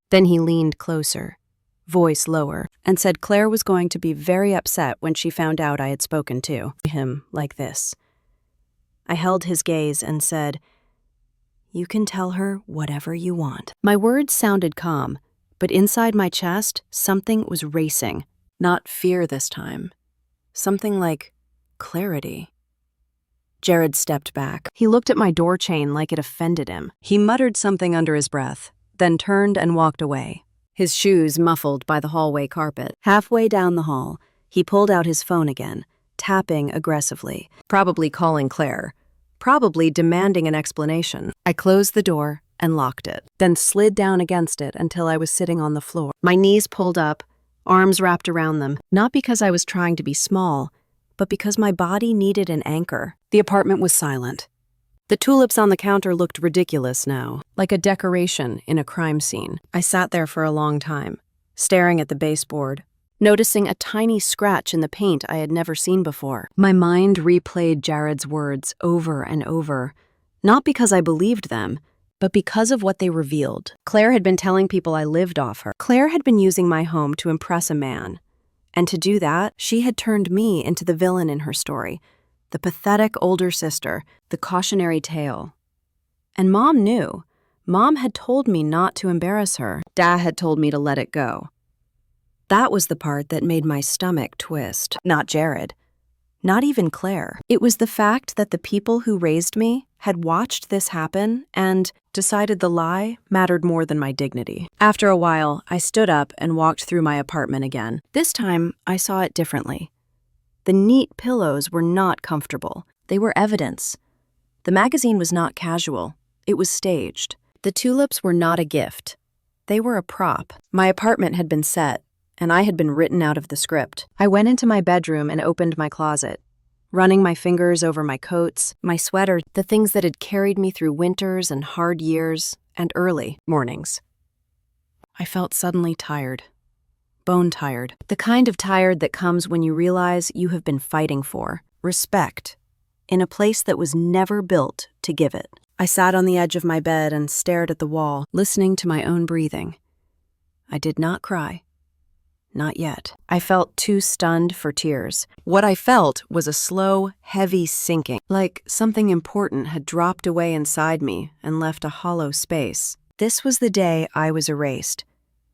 Then he leaned closer, voice lower, and said Claire was going to be very upset when she found out I had spoken to him like this. I held his gaze and said, "You can tell her whatever you want." My words sounded calm, but inside my chest, something was racing. Not fear this time. Something like clarity. Jared stepped back. He looked at my door chain like it offended him. He muttered something under his breath, then turned and walked away, his shoes muffled by the hallway carpet. Halfway down the hall, he pulled out his phone again, tapping aggressively, probably calling Claire, probably demanding an explanation. I closed the door and locked it, then slid down against it until I was sitting on the floor. My knees pulled up, arms wrapped around them, not because I was trying to be small, but because my body needed an anchor. The apartment was silent. The tulips on the counter looked ridiculous now, like a decoration in a crime scene. I sat there for a long time, staring at the baseboard, noticing a tiny scratch in the paint I had never seen before. My mind replayed Jared's words over and over, not because I believed them, but because of what they revealed. Claire had been telling people I lived off her. Claire had been using my home to impress a man. And to do that, she had turned me into the villain in her story, the pathetic older sister, the cautionary tale. And Mom knew. Mom had told me not to embarrass her. Dad had told me to let it go. That was the part that made my stomach twist. Not Jared. Not even Claire. It was the fact that the people who raised me had watched this happen and decided the lie mattered more than my dignity. After a while, I stood up and walked through my apartment again. This time, I saw it differently. The neat pillows were not comfortable. They were evidence. The magazine was not casual. It was staged. The tulips were not a gift. They were a prop. My apartment had been set, and I had been written out of the script. I went into my bedroom and opened my closet, running my fingers over my coats, my sweater, the things that had carried me through winters and hard years and early mornings. I felt suddenly tired, bone tired, the kind of tired that comes when you realize you have been fighting for respect in a place that was never built to give it. I sat on the edge of my bed and stared at the wall, listening to my own breathing. I did not cry. Not yet. I felt too stunned for tears. What I felt was a slow, heavy sinking, like something important had dropped away inside me and left a hollow space. This was the day I was erased.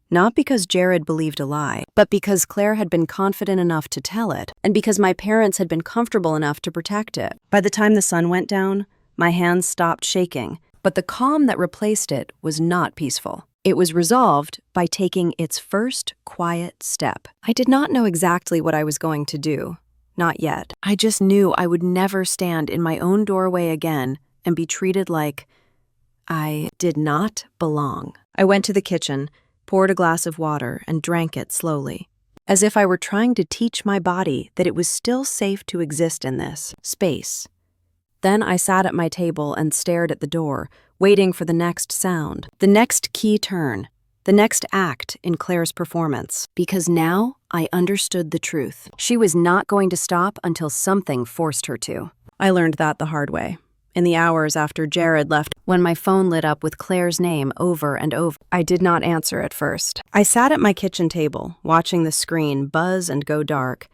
Not because Jared believed a lie, but because Claire had been confident enough to tell it, and because my parents had been comfortable enough to protect it. By the time the sun went down, my hands stopped shaking, but the calm that replaced it was not peaceful. It was resolved by taking its first quiet step. I did not know exactly what I was going to do. Not yet. I just knew I would never stand in my own doorway again and be treated like I did not belong. I went to the kitchen, poured a glass of water, and drank it slowly, as if I were trying to teach my body that it was still safe to exist in this space. Then I sat at my table and stared at the door, waiting for the next sound, the next key turn, the next act in Claire's performance. Because now I understood the truth. She was not going to stop until something forced her to. I learned that the hard way. In the hours after Jared left, when my phone lit up with Claire's name over and over, I did not answer at first. I sat at my kitchen table, watching the screen buzz and go dark,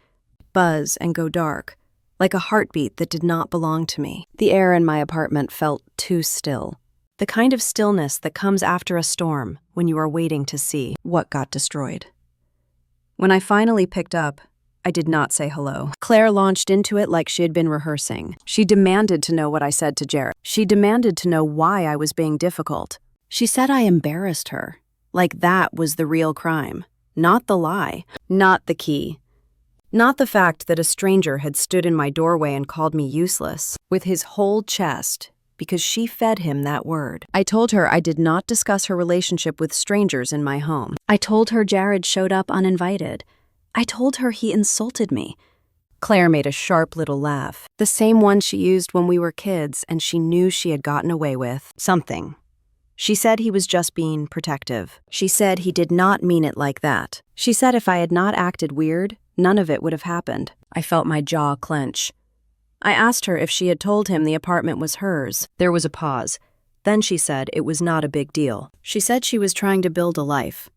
like a heartbeat that did not belong to me. The air in my apartment felt too still. The kind of stillness that comes after a storm when you are waiting to see what got destroyed. When I finally picked up, I did not say hello. Claire launched into it like she had been rehearsing. She demanded to know what I said to Jared. She demanded to know why I was being difficult. She said I embarrassed her, like that was the real crime, not the lie, not the key. Not the fact that a stranger had stood in my doorway and called me useless, with his whole chest, because she fed him that word. I told her I did not discuss her relationship with strangers in my home. I told her Jared showed up uninvited. I told her he insulted me. Claire made a sharp little laugh, the same one she used when we were kids and she knew she had gotten away with something. She said he was just being protective. She said he did not mean it like that. She said if I had not acted weird, none of it would have happened. I felt my jaw clench. I asked her if she had told him the apartment was hers. There was a pause. Then she said it was not a big deal. She said she was trying to build a life.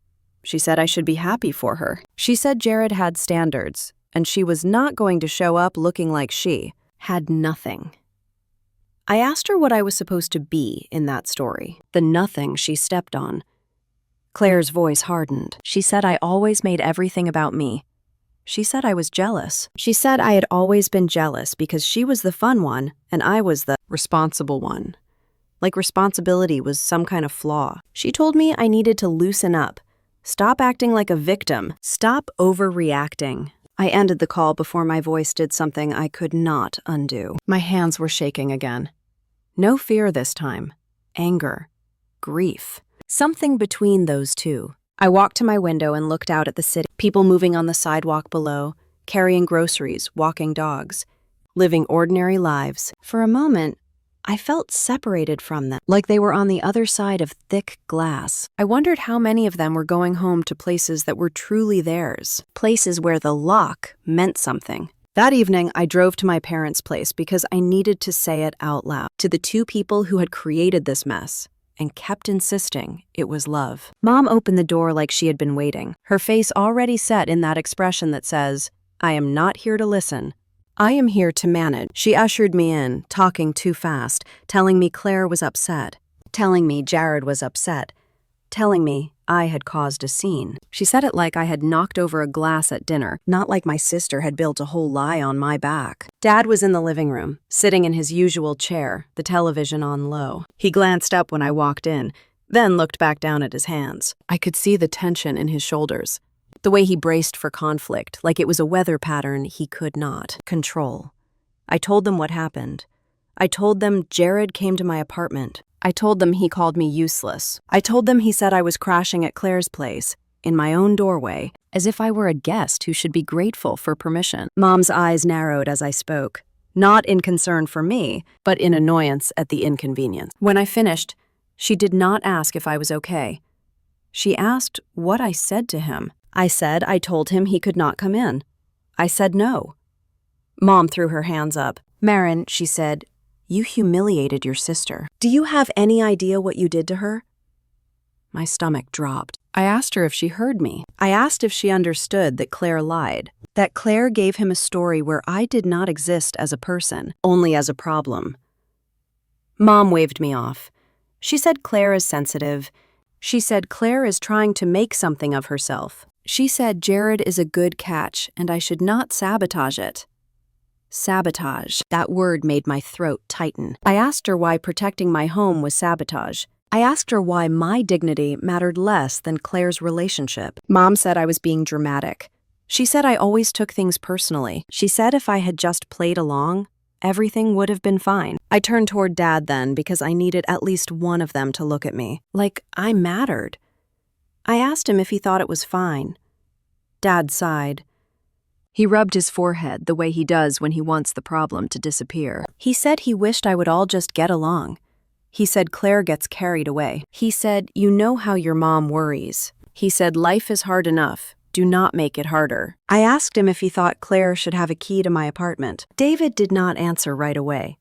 She said I should be happy for her. She said Jared had standards, and she was not going to show up looking like she had nothing. I asked her what I was supposed to be in that story, the nothing she stepped on. Claire's voice hardened. She said I always made everything about me. She said I was jealous. She said I had always been jealous because she was the fun one and I was the responsible one. Like responsibility was some kind of flaw. She told me I needed to loosen up. Stop acting like a victim. Stop overreacting. I ended the call before my voice did something I could not undo. My hands were shaking again. No fear this time. Anger. Grief. Something between those two. I walked to my window and looked out at the city. People moving on the sidewalk below, carrying groceries, walking dogs, living ordinary lives. For a moment, I felt separated from them, like they were on the other side of thick glass. I wondered how many of them were going home to places that were truly theirs, places where the lock meant something. That evening, I drove to my parents' place because I needed to say it out loud to the two people who had created this mess and kept insisting it was love. Mom opened the door like she had been waiting, her face already set in that expression that says, I am not here to listen. I am here to manage. She ushered me in, talking too fast, telling me Claire was upset, telling me Jared was upset, telling me I had caused a scene. She said it like I had knocked over a glass at dinner, not like my sister had built a whole lie on my back. Dad was in the living room, sitting in his usual chair, the television on low. He glanced up when I walked in, then looked back down at his hands. I could see the tension in his shoulders. The way he braced for conflict, like it was a weather pattern he could not control. I told them what happened. I told them Jared came to my apartment. I told them he called me useless. I told them he said I was crashing at Claire's place, in my own doorway, as if I were a guest who should be grateful for permission. Mom's eyes narrowed as I spoke, not in concern for me, but in annoyance at the inconvenience. When I finished, she did not ask if I was okay. She asked what I said to him. I said I told him he could not come in. I said no. Mom threw her hands up. Marin, she said, you humiliated your sister. Do you have any idea what you did to her? My stomach dropped. I asked her if she heard me. I asked if she understood that Claire lied, that Claire gave him a story where I did not exist as a person, only as a problem. Mom waved me off. She said Claire is sensitive. She said Claire is trying to make something of herself. She said Jared is a good catch and I should not sabotage it. Sabotage. That word made my throat tighten. I asked her why protecting my home was sabotage. I asked her why my dignity mattered less than Claire's relationship. Mom said I was being dramatic. She said I always took things personally. She said if I had just played along, everything would have been fine. I turned toward Dad then because I needed at least one of them to look at me, like I mattered. I asked him if he thought it was fine. Dad sighed. He rubbed his forehead the way he does when he wants the problem to disappear. He said he wished I would all just get along. He said Claire gets carried away. He said, you know how your mom worries. He said life is hard enough. Do not make it harder. I asked him if he thought Claire should have a key to my apartment. David did not answer right away.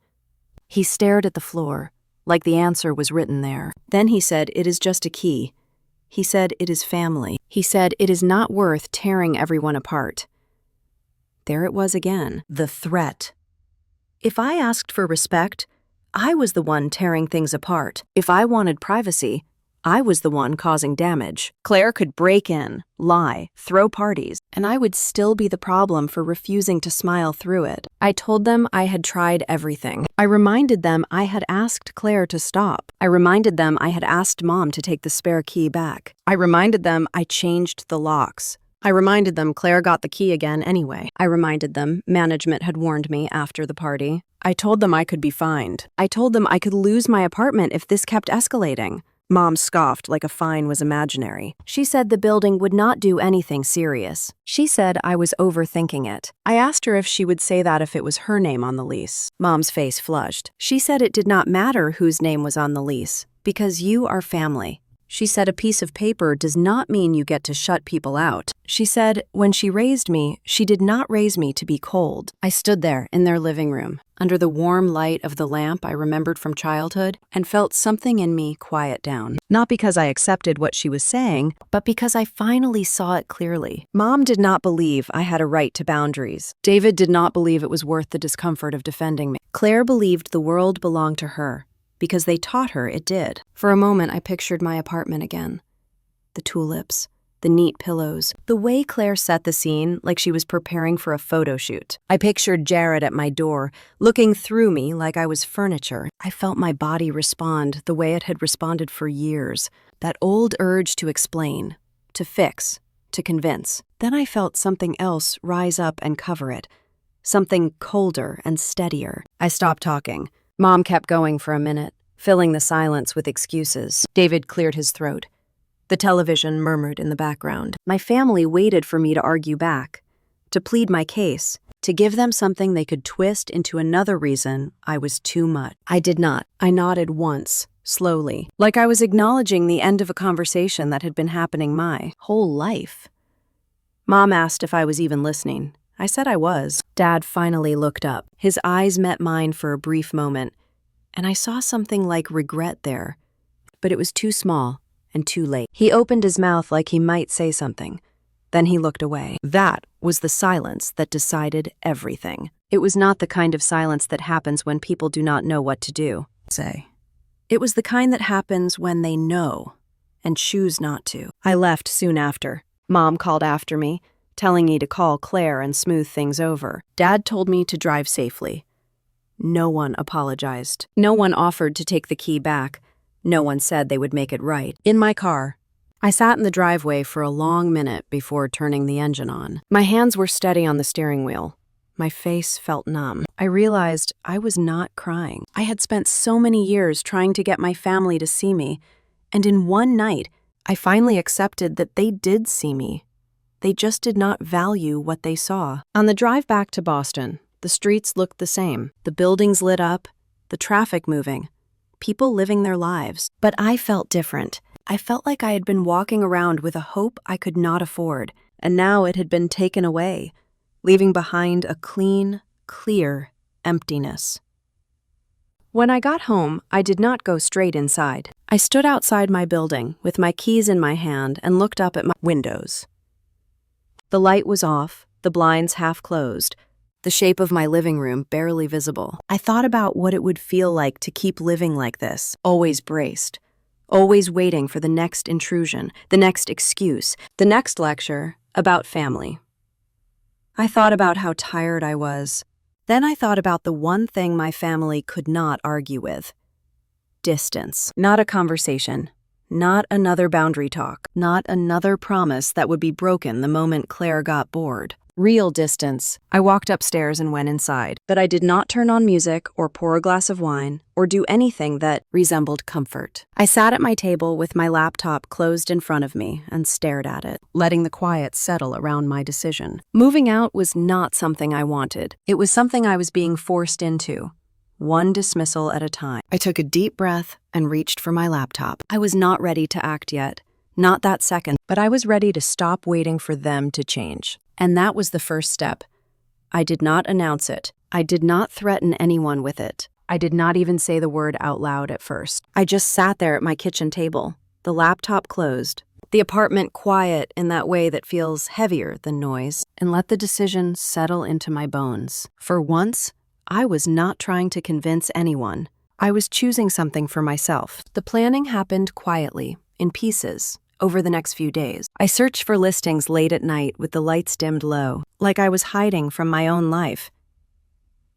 He stared at the floor, like the answer was written there. Then he said, it is just a key. He said, it is family. He said, it is not worth tearing everyone apart. There it was again, the threat. If I asked for respect, I was the one tearing things apart. If I wanted privacy, I was the one causing damage. Claire could break in, lie, throw parties, and I would still be the problem for refusing to smile through it. I told them I had tried everything. I reminded them I had asked Claire to stop. I reminded them I had asked Mom to take the spare key back. I reminded them I changed the locks. I reminded them Claire got the key again anyway. I reminded them management had warned me after the party. I told them I could be fined. I told them I could lose my apartment if this kept escalating. Mom scoffed like a fine was imaginary. She said the building would not do anything serious. She said I was overthinking it. I asked her if she would say that if it was her name on the lease. Mom's face flushed. She said it did not matter whose name was on the lease, because you are family. She said a piece of paper does not mean you get to shut people out. She said when she raised me, she did not raise me to be cold. I stood there in their living room, under the warm light of the lamp I remembered from childhood, and felt something in me quiet down. Not because I accepted what she was saying, but because I finally saw it clearly. Mom did not believe I had a right to boundaries. David did not believe it was worth the discomfort of defending me. Claire believed the world belonged to her, because they taught her it did. For a moment, I pictured my apartment again. The tulips, the neat pillows, the way Claire set the scene like she was preparing for a photo shoot. I pictured Jared at my door, looking through me like I was furniture. I felt my body respond the way it had responded for years, that old urge to explain, to fix, to convince. Then I felt something else rise up and cover it, something colder and steadier. I stopped talking. Mom kept going for a minute, filling the silence with excuses. David cleared his throat. The television murmured in the background. My family waited for me to argue back, to plead my case, to give them something they could twist into another reason I was too much. I did not. I nodded once, slowly, like I was acknowledging the end of a conversation that had been happening my whole life. Mom asked if I was even listening. I said I was. Dad finally looked up. His eyes met mine for a brief moment, and I saw something like regret there, but it was too small and too late. He opened his mouth like he might say something. Then he looked away. That was the silence that decided everything. It was not the kind of silence that happens when people do not know what to do. It was the kind that happens when they know and choose not to. I left soon after. Mom called after me, telling me to call Claire and smooth things over. Dad told me to drive safely. No one apologized. No one offered to take the key back. No one said they would make it right. In my car, I sat in the driveway for a long minute before turning the engine on. My hands were steady on the steering wheel. My face felt numb. I realized I was not crying. I had spent so many years trying to get my family to see me, and in one night, I finally accepted that they did see me. They just did not value what they saw. On the drive back to Boston, the streets looked the same. The buildings lit up, the traffic moving, people living their lives. But I felt different. I felt like I had been walking around with a hope I could not afford, and now it had been taken away, leaving behind a clean, clear emptiness. When I got home, I did not go straight inside. I stood outside my building with my keys in my hand and looked up at my windows. The light was off, the blinds half closed, the shape of my living room barely visible. I thought about what it would feel like to keep living like this, always braced, always waiting for the next intrusion, the next excuse, the next lecture about family. I thought about how tired I was. Then I thought about the one thing my family could not argue with. Distance. Not a conversation. Not another boundary talk. Not another promise that would be broken the moment Claire got bored. Real distance. I walked upstairs and went inside, but I did not turn on music or pour a glass of wine or do anything that resembled comfort. I sat at my table with my laptop closed in front of me and stared at it, letting the quiet settle around my decision. Moving out was not something I wanted. It was something I was being forced into, one dismissal at a time. I took a deep breath and reached for my laptop. I was not ready to act yet. Not that second, but I was ready to stop waiting for them to change. And that was the first step. I did not announce it. I did not threaten anyone with it. I did not even say the word out loud at first. I just sat there at my kitchen table, the laptop closed, the apartment quiet in that way that feels heavier than noise, and let the decision settle into my bones. For once, I was not trying to convince anyone. I was choosing something for myself. The planning happened quietly, in pieces, over the next few days. I searched for listings late at night with the lights dimmed low, like I was hiding from my own life.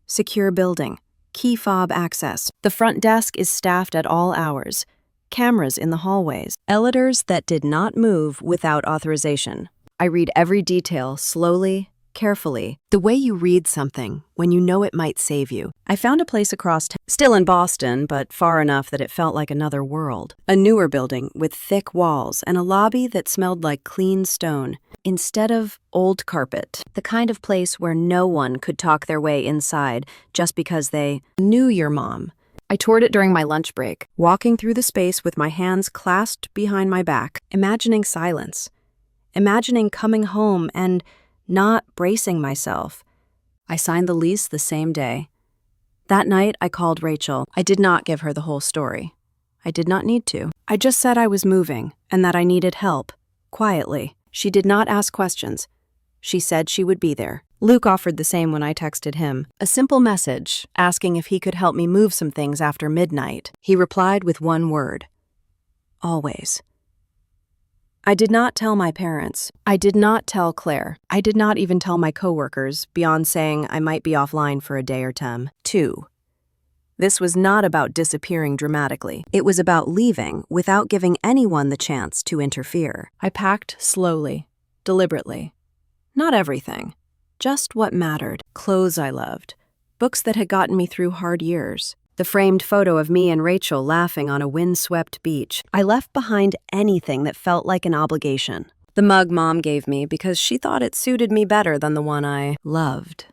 Secure building, key fob access. The front desk is staffed at all hours. Cameras in the hallways. Elevators that did not move without authorization. I read every detail slowly, carefully, the way you read something when you know it might save you. I found a place across town, still in Boston, but far enough that it felt like another world. A newer building with thick walls and a lobby that smelled like clean stone instead of old carpet. The kind of place where no one could talk their way inside just because they knew your mom. I toured it during my lunch break, walking through the space with my hands clasped behind my back, imagining silence, imagining coming home and not bracing myself. I signed the lease the same day. That night, I called Rachel. I did not give her the whole story. I did not need to. I just said I was moving and that I needed help, quietly. She did not ask questions. She said she would be there. Luke offered the same when I texted him. A simple message, asking if he could help me move some things after midnight. He replied with one word. Always. I did not tell my parents. I did not tell Claire. I did not even tell my coworkers, beyond saying I might be offline for a day or 2. This was not about disappearing dramatically. It was about leaving without giving anyone the chance to interfere. I packed slowly, deliberately. Not everything, just what mattered. Clothes I loved, books that had gotten me through hard years. The framed photo of me and Rachel laughing on a windswept beach. I left behind anything that felt like an obligation. The mug Mom gave me because she thought it suited me better than the one I loved.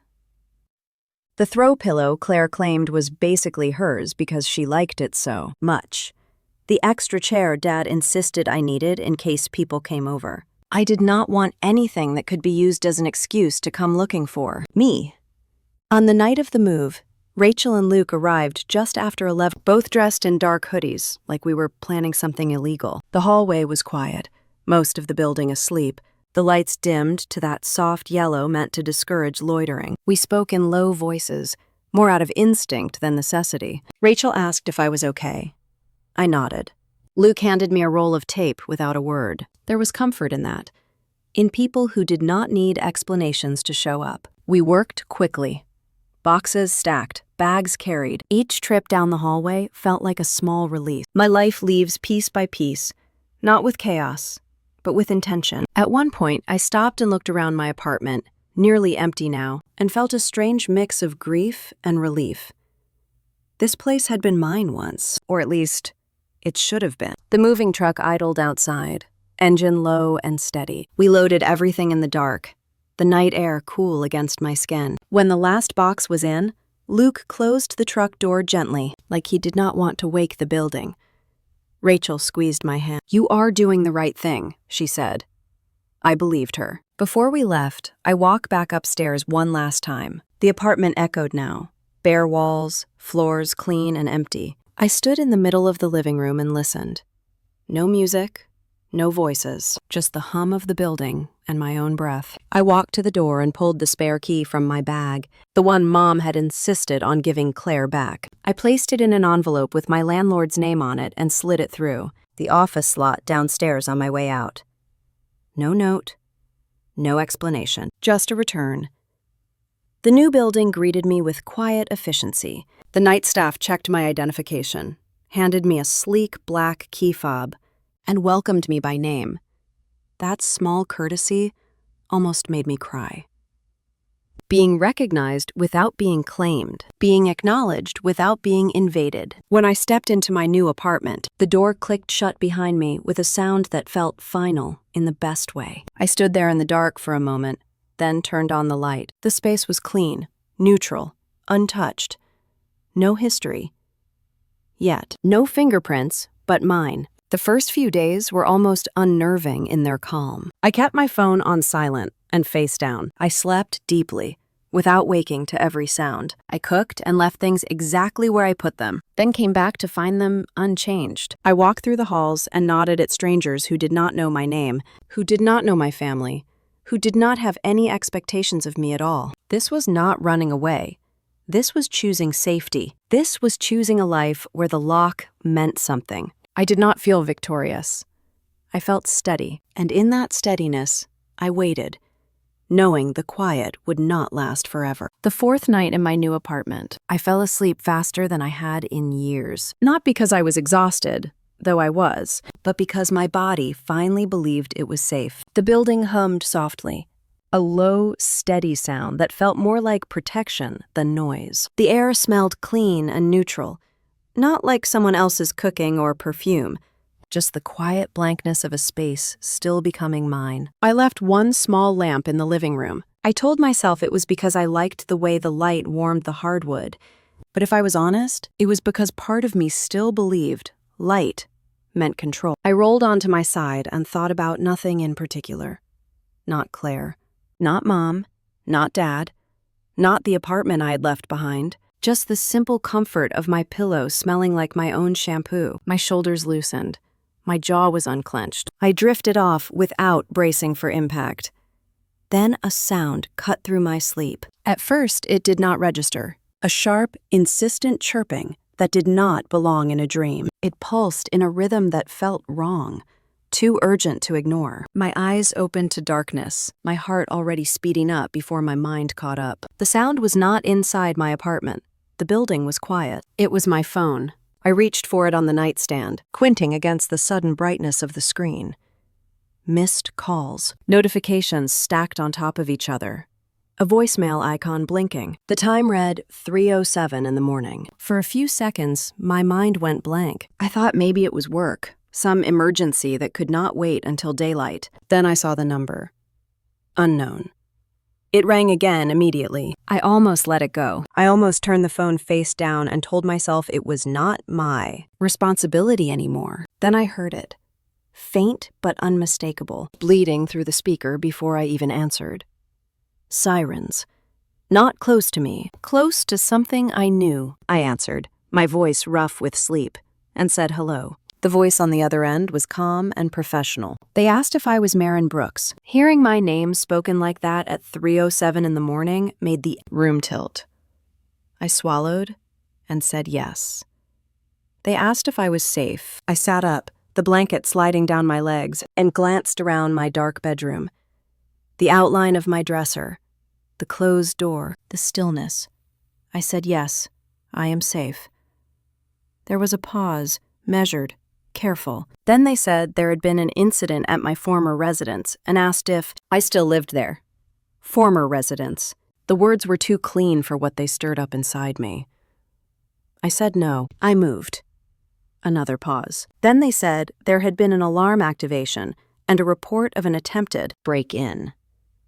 The throw pillow Claire claimed was basically hers because she liked it so much. The extra chair Dad insisted I needed in case people came over. I did not want anything that could be used as an excuse to come looking for me. On the night of the move, Rachel and Luke arrived just after 11, both dressed in dark hoodies, like we were planning something illegal. The hallway was quiet, most of the building asleep, the lights dimmed to that soft yellow meant to discourage loitering. We spoke in low voices, more out of instinct than necessity. Rachel asked if I was okay. I nodded. Luke handed me a roll of tape without a word. There was comfort in that, in people who did not need explanations to show up. We worked quickly. Boxes stacked, bags carried. Each trip down the hallway felt like a small release. My life leaves piece by piece, not with chaos, but with intention. At one point, I stopped and looked around my apartment, nearly empty now, and felt a strange mix of grief and relief. This place had been mine once, or at least, it should have been. The moving truck idled outside, engine low and steady. We loaded everything in the dark, the night air cool against my skin. When the last box was in, Luke closed the truck door gently, like he did not want to wake the building. Rachel squeezed my hand. "You are doing the right thing," she said. I believed her. Before we left, I walked back upstairs one last time. The apartment echoed now. Bare walls, floors clean and empty. I stood in the middle of the living room and listened. No music, no voices, just the hum of the building and my own breath. I walked to the door and pulled the spare key from my bag, the one Mom had insisted on giving Claire back. I placed it in an envelope with my landlord's name on it and slid it through, the office slot downstairs on my way out. No note, no explanation, just a return. The new building greeted me with quiet efficiency. The night staff checked my identification, handed me a sleek black key fob, and welcomed me by name. That small courtesy almost made me cry. being recognized without being claimed, being acknowledged without being invaded. When I stepped into my new apartment, the door clicked shut behind me with a sound that felt final in the best way. I stood there in the dark for a moment, then turned on the light. The space was clean, neutral, untouched. No history. Yet, no fingerprints, but mine. The first few days were almost unnerving in their calm. I kept my phone on silent and face down. I slept deeply, without waking to every sound. I cooked and left things exactly where I put them, then came back to find them unchanged. I walked through the halls and nodded at strangers who did not know my name, who did not know my family, who did not have any expectations of me at all. This was not running away. This was choosing safety. This was choosing a life where the lock meant something. I did not feel victorious. I felt steady, and in that steadiness, I waited, knowing the quiet would not last forever. The fourth night in my new apartment, I fell asleep faster than I had in years. Not because I was exhausted, though I was, but because my body finally believed it was safe. The building hummed softly, a low, steady sound that felt more like protection than noise. The air smelled clean and neutral, not like someone else's cooking or perfume, just the quiet blankness of a space still becoming mine. I left one small lamp in the living room. I told myself it was because I liked the way the light warmed the hardwood. But if I was honest, it was because part of me still believed light meant control. I rolled onto my side and thought about nothing in particular. Not Claire. Not Mom. Not Dad. Not the apartment I had left behind. Just the simple comfort of my pillow smelling like my own shampoo. My shoulders loosened. My jaw was unclenched. I drifted off without bracing for impact. Then a sound cut through my sleep. At first, it did not register. A sharp, insistent chirping that did not belong in a dream. It pulsed in a rhythm that felt wrong, too urgent to ignore. My eyes opened to darkness, my heart already speeding up before my mind caught up. The sound was not inside my apartment. The building was quiet. It was my phone. I reached for it on the nightstand, quinting against the sudden brightness of the screen. Missed calls. Notifications stacked on top of each other. A voicemail icon blinking. The time read 3:07 in the morning. For a few seconds, my mind went blank. I thought maybe it was work, some emergency that could not wait until daylight. Then I saw the number. Unknown. It rang again immediately. I almost let it go. I almost turned the phone face down and told myself it was not my responsibility anymore. Then I heard it. Faint but unmistakable, bleeding through the speaker before I even answered. Sirens. Not close to me, close to something I knew. I answered, my voice rough with sleep, and said hello. The voice on the other end was calm and professional. They asked if I was Marin Brooks. Hearing my name spoken like that at 3:07 in the morning made the room tilt. I swallowed and said yes. They asked if I was safe. I sat up, the blanket sliding down my legs, and glanced around my dark bedroom. The outline of my dresser, the closed door, the stillness. I said yes, I am safe. There was a pause, measured, careful. Then they said there had been an incident at my former residence and asked if I still lived there. Former residence. The words were too clean for what they stirred up inside me. I said no. I moved. Another pause. Then they said there had been an alarm activation and a report of an attempted break-in.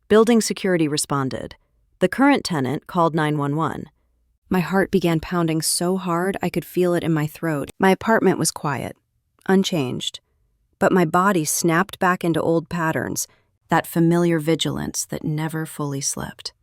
Building security responded. The current tenant called 911. My heart began pounding so hard I could feel it in my throat. My apartment was quiet, unchanged, but my body snapped back into old patterns, that familiar vigilance that never fully slept.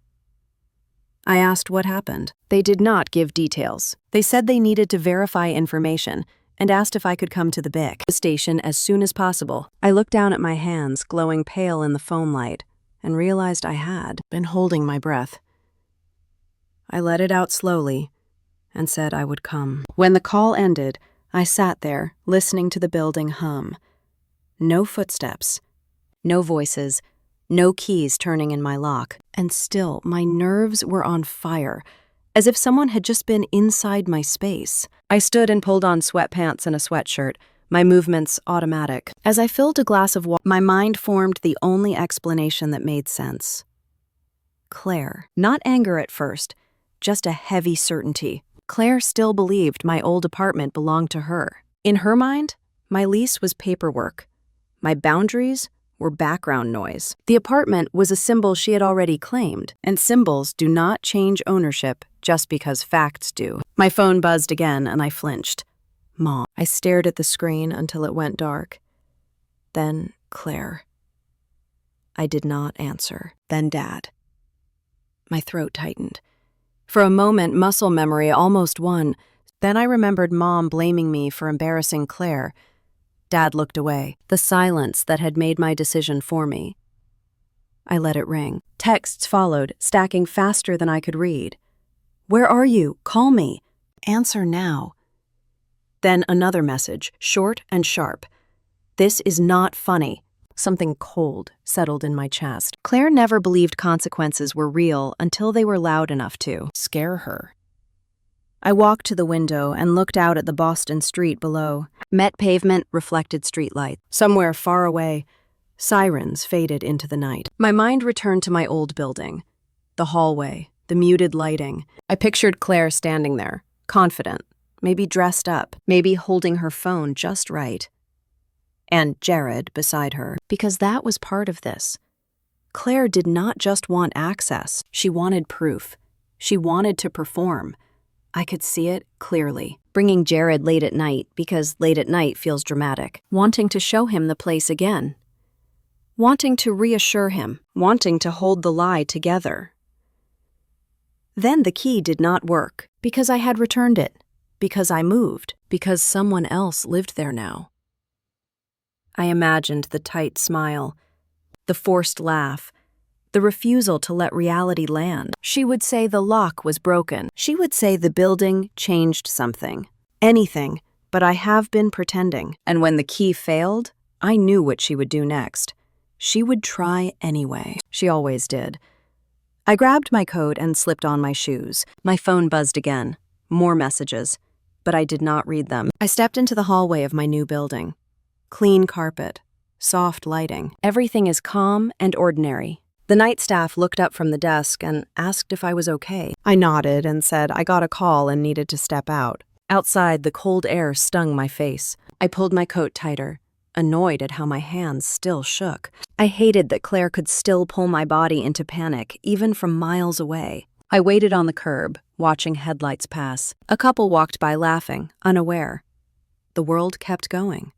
I asked what happened. They did not give details. They said they needed to verify information and asked if I could come to the BIC station as soon as possible. I looked down at my hands, glowing pale in the phone light, and realized I had been holding my breath. I let it out slowly and said I would come. When the call ended, I sat there, listening to the building hum. No footsteps, no voices, no keys turning in my lock, and still my nerves were on fire, as if someone had just been inside my space. I stood and pulled on sweatpants and a sweatshirt, my movements automatic. As I filled a glass of water, my mind formed the only explanation that made sense. Claire. Not anger at first, just a heavy certainty. Claire still believed my old apartment belonged to her. In her mind, my lease was paperwork. My boundaries were background noise. The apartment was a symbol she had already claimed, and symbols do not change ownership just because facts do. My phone buzzed again, and I flinched. Mom. I stared at the screen until it went dark. Then Claire. I did not answer. Then Dad. My throat tightened. For a moment, muscle memory almost won. Then I remembered Mom blaming me for embarrassing Claire. Dad looked away, the silence that had made my decision for me. I let it ring. Texts followed, stacking faster than I could read. Where are you? Call me. Answer now. Then another message, short and sharp. This is not funny. Something cold settled in my chest. Claire never believed consequences were real until they were loud enough to scare her. I walked to the window and looked out at the Boston street below. Met pavement reflected streetlight. Somewhere far away, sirens faded into the night. My mind returned to my old building. The hallway, the muted lighting. I pictured Claire standing there, confident, maybe dressed up, maybe holding her phone just right. And Jared beside her, because that was part of this. Claire did not just want access. She wanted proof. She wanted to perform. I could see it clearly. Bringing Jared late at night because late at night feels dramatic. Wanting to show him the place again. Wanting to reassure him. Wanting to hold the lie together. Then the key did not work because I had returned it. Because I moved. Because someone else lived there now. I imagined the tight smile, the forced laugh, the refusal to let reality land. She would say the lock was broken. She would say the building changed something. Anything, but I have been pretending. And when the key failed, I knew what she would do next. She would try anyway. She always did. I grabbed my coat and slipped on my shoes. My phone buzzed again. More messages. But I did not read them. I stepped into the hallway of my new building. Clean carpet, soft lighting. Everything is calm and ordinary. The night staff looked up from the desk and asked if I was okay. I nodded and said I got a call and needed to step out. Outside, the cold air stung my face. I pulled my coat tighter, annoyed at how my hands still shook. I hated that Claire could still pull my body into panic, even from miles away. I waited on the curb, watching headlights pass. A couple walked by laughing, unaware. The world kept going.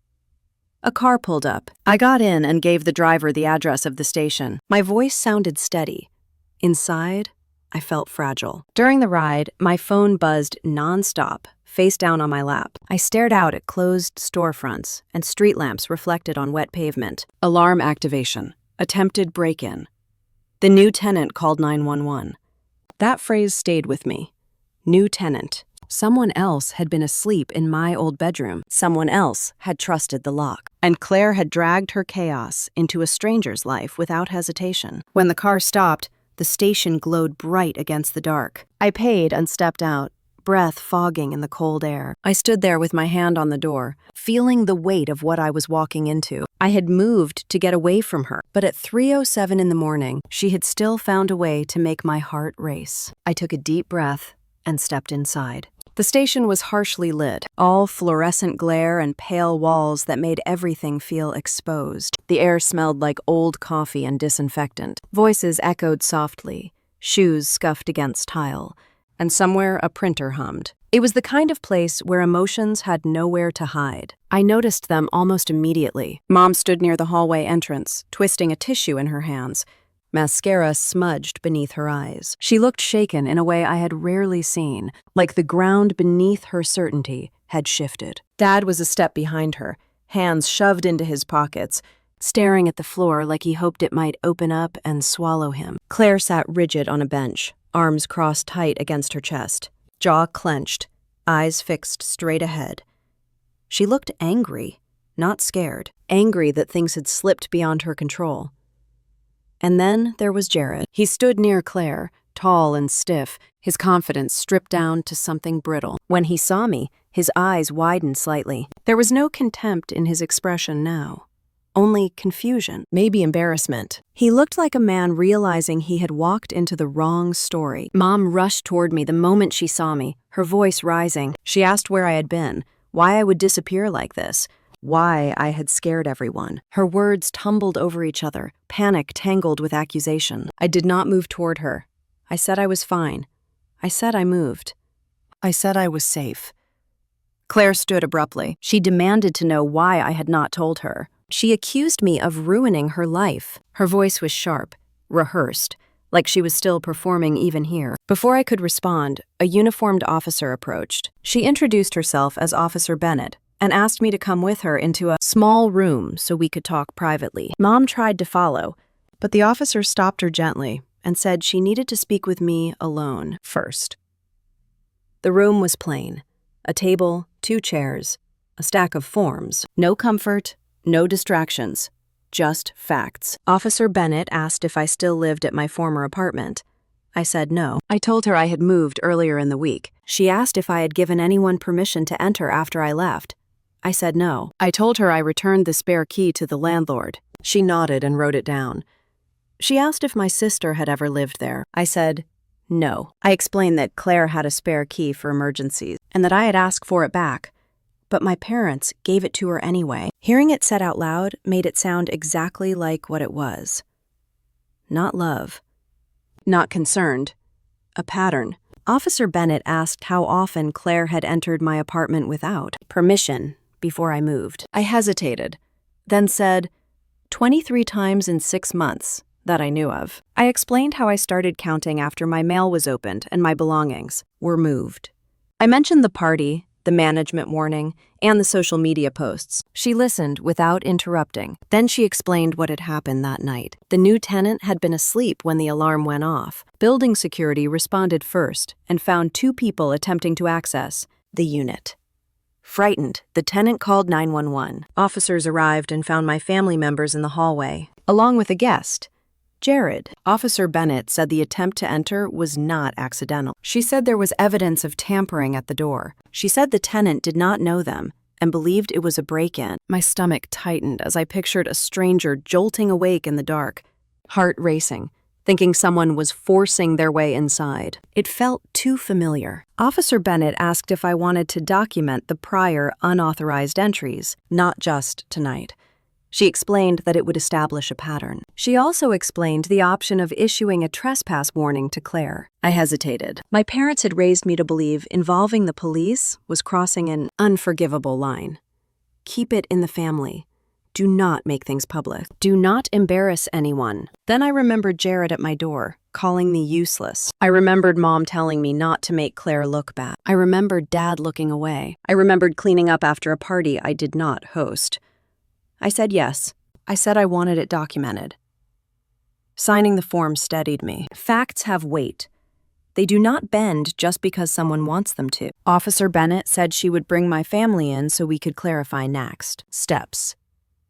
A car pulled up. I got in and gave the driver the address of the station. My voice sounded steady. Inside, I felt fragile. During the ride, my phone buzzed nonstop, face down on my lap. I stared out at closed storefronts and street lamps reflected on wet pavement. Alarm activation. Attempted break-in. The new tenant called 911. That phrase stayed with me. New tenant. Someone else had been asleep in my old bedroom. Someone else had trusted the lock. And Claire had dragged her chaos into a stranger's life without hesitation. When the car stopped, the station glowed bright against the dark. I paid and stepped out, breath fogging in the cold air. I stood there with my hand on the door, feeling the weight of what I was walking into. I had moved to get away from her, but at 3:07 in the morning, she had still found a way to make my heart race. I took a deep breath and stepped inside. The station was harshly lit, all fluorescent glare and pale walls that made everything feel exposed. The air smelled like old coffee and disinfectant. Voices echoed softly, shoes scuffed against tile, and somewhere a printer hummed. It was the kind of place where emotions had nowhere to hide. I noticed them almost immediately. Mom stood near the hallway entrance, twisting a tissue in her hands. Mascara smudged beneath her eyes. She looked shaken in a way I had rarely seen, like the ground beneath her certainty had shifted. Dad was a step behind her, hands shoved into his pockets, staring at the floor like he hoped it might open up and swallow him. Claire sat rigid on a bench, arms crossed tight against her chest, jaw clenched, eyes fixed straight ahead. She looked angry, not scared, angry that things had slipped beyond her control. And then there was Jared. He stood near Claire, tall and stiff, his confidence stripped down to something brittle. When he saw me, his eyes widened slightly. There was no contempt in his expression now. only confusion, maybe embarrassment. He looked like a man realizing he had walked into the wrong story. Mom rushed toward me the moment she saw me, her voice rising. She asked where I had been, why I would disappear like this, why I had scared everyone. Her words tumbled over each other, panic tangled with accusation. I did not move toward her. I said I was fine. I said I moved. I said I was safe. Claire stood abruptly. She demanded to know why I had not told her. She accused me of ruining her life. Her voice was sharp, rehearsed, like she was still performing even here. Before I could respond, a uniformed officer approached. She introduced herself as Officer Bennett and asked me to come with her into a small room so we could talk privately. Mom tried to follow, but the officer stopped her gently and said she needed to speak with me alone first. The room was plain. A table, 2 chairs, a stack of forms. No comfort, no distractions, just facts. Officer Bennett asked if I still lived at my former apartment. I said no. I told her I had moved earlier in the week. She asked if I had given anyone permission to enter after I left. I said no. I told her I returned the spare key to the landlord. She nodded and wrote it down. She asked if my sister had ever lived there. I said no. I explained that Claire had a spare key for emergencies and that I had asked for it back, but my parents gave it to her anyway. Hearing it said out loud made it sound exactly like what it was. Not love. Not concerned. A pattern. Officer Bennett asked how often Claire had entered my apartment without permission before I moved. I hesitated, then said 23 times in 6 months that I knew of. I explained how I started counting after my mail was opened and my belongings were moved. I mentioned the party, the management warning, and the social media posts. She listened without interrupting. Then she explained what had happened that night. The new tenant had been asleep when the alarm went off. Building security responded first and found 2 people attempting to access the unit. Frightened, the tenant called 911. Officers arrived and found my family members in the hallway, along with a guest, Jared. Officer Bennett said the attempt to enter was not accidental. She said there was evidence of tampering at the door. She said the tenant did not know them and believed it was a break-in. My stomach tightened as I pictured a stranger jolting awake in the dark, heart racing, thinking someone was forcing their way inside. It felt too familiar. Officer Bennett asked if I wanted to document the prior unauthorized entries, not just tonight. She explained that it would establish a pattern. She also explained the option of issuing a trespass warning to Claire. I hesitated. My parents had raised me to believe involving the police was crossing an unforgivable line. Keep it in the family. Do not make things public. Do not embarrass anyone. Then I remembered Jared at my door, calling me useless. I remembered Mom telling me not to make Claire look bad. I remembered Dad looking away. I remembered cleaning up after a party I did not host. I said yes. I said I wanted it documented. Signing the form steadied me. Facts have weight. They do not bend just because someone wants them to. Officer Bennett said she would bring my family in so we could clarify next steps.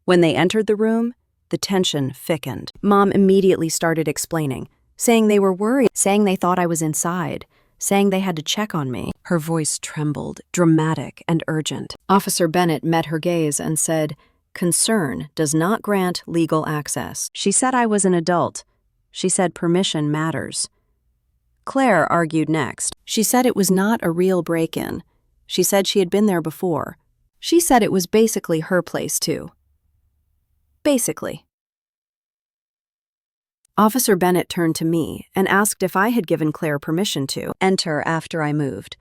When they entered the room, the tension thickened. Mom immediately started explaining, saying they were worried, saying they thought I was inside, saying they had to check on me. Her voice trembled, dramatic and urgent. Officer Bennett met her gaze and said, "Concern does not grant legal access." She said I was an adult. She said permission matters. Claire argued next. She said it was not a real break-in. She said she had been there before. She said it was basically her place too. Basically. Officer Bennett turned to me and asked if I had given Claire permission to enter after I moved.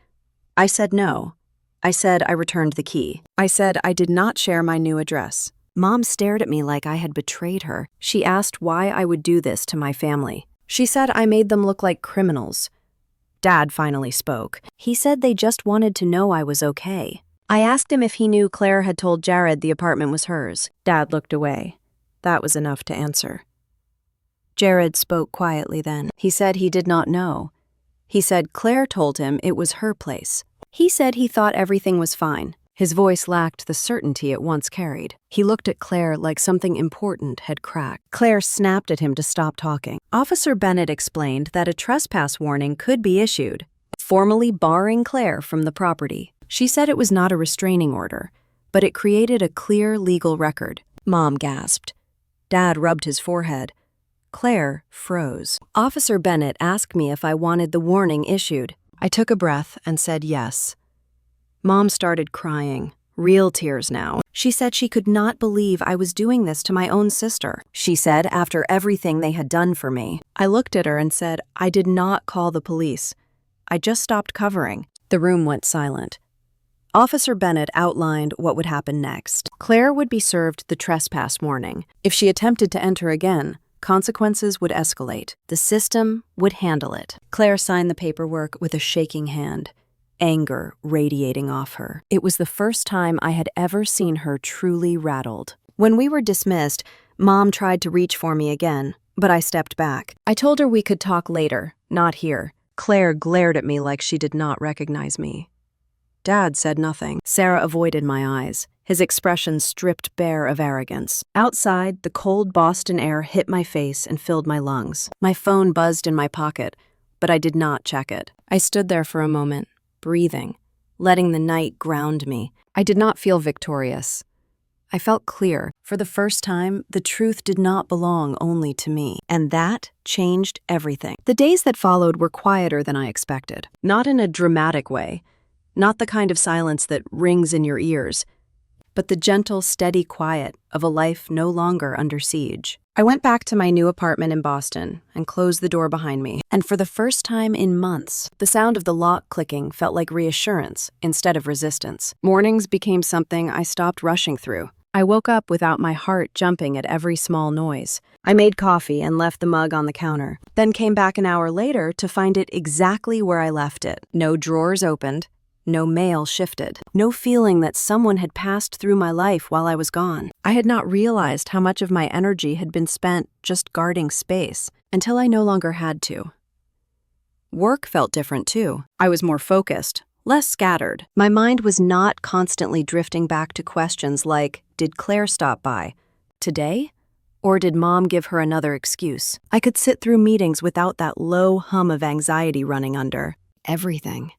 I said no. I said I returned the key. I said I did not share my new address. Mom stared at me like I had betrayed her. She asked why I would do this to my family. She said I made them look like criminals. Dad finally spoke. He said they just wanted to know I was okay. I asked him if he knew Claire had told Jared the apartment was hers. Dad looked away. That was enough to answer. Jared spoke quietly then. He said he did not know. He said Claire told him it was her place. He said he thought everything was fine. His voice lacked the certainty it once carried. He looked at Claire like something important had cracked. Claire snapped at him to stop talking. Officer Bennett explained that a trespass warning could be issued, formally barring Claire from the property. She said it was not a restraining order, but it created a clear legal record. Mom gasped. Dad rubbed his forehead. Claire froze. Officer Bennett asked me if I wanted the warning issued. I took a breath and said yes. Mom started crying, real tears now. She said she could not believe I was doing this to my own sister. She said after everything they had done for me. I looked at her and said, I did not call the police. I just stopped covering. The room went silent. Officer Bennett outlined what would happen next. Claire would be served the trespass warning. If she attempted to enter again, consequences would escalate. The system would handle it. Claire signed the paperwork with a shaking hand, anger radiating off her. It was the first time I had ever seen her truly rattled. When we were dismissed, Mom tried to reach for me again, but I stepped back. I told her we could talk later, not here. Claire glared at me like she did not recognize me. Dad said nothing. Sarah avoided my eyes, his expression stripped bare of arrogance. Outside, the cold Boston air hit my face and filled my lungs. My phone buzzed in my pocket, but I did not check it. I stood there for a moment, breathing, letting the night ground me. I did not feel victorious. I felt clear. For the first time, the truth did not belong only to me. And that changed everything. The days that followed were quieter than I expected. Not in a dramatic way. Not the kind of silence that rings in your ears, but the gentle, steady quiet of a life no longer under siege. I went back to my new apartment in Boston and closed the door behind me. And for the first time in months, the sound of the lock clicking felt like reassurance instead of resistance. Mornings became something I stopped rushing through. I woke up without my heart jumping at every small noise. I made coffee and left the mug on the counter, then came back an hour later to find it exactly where I left it. No drawers opened. No mail shifted. No feeling that someone had passed through my life while I was gone. I had not realized how much of my energy had been spent just guarding space until I no longer had to. Work felt different too. I was more focused, less scattered. My mind was not constantly drifting back to questions like, did Claire stop by today? Or did Mom give her another excuse? I could sit through meetings without that low hum of anxiety running under everything.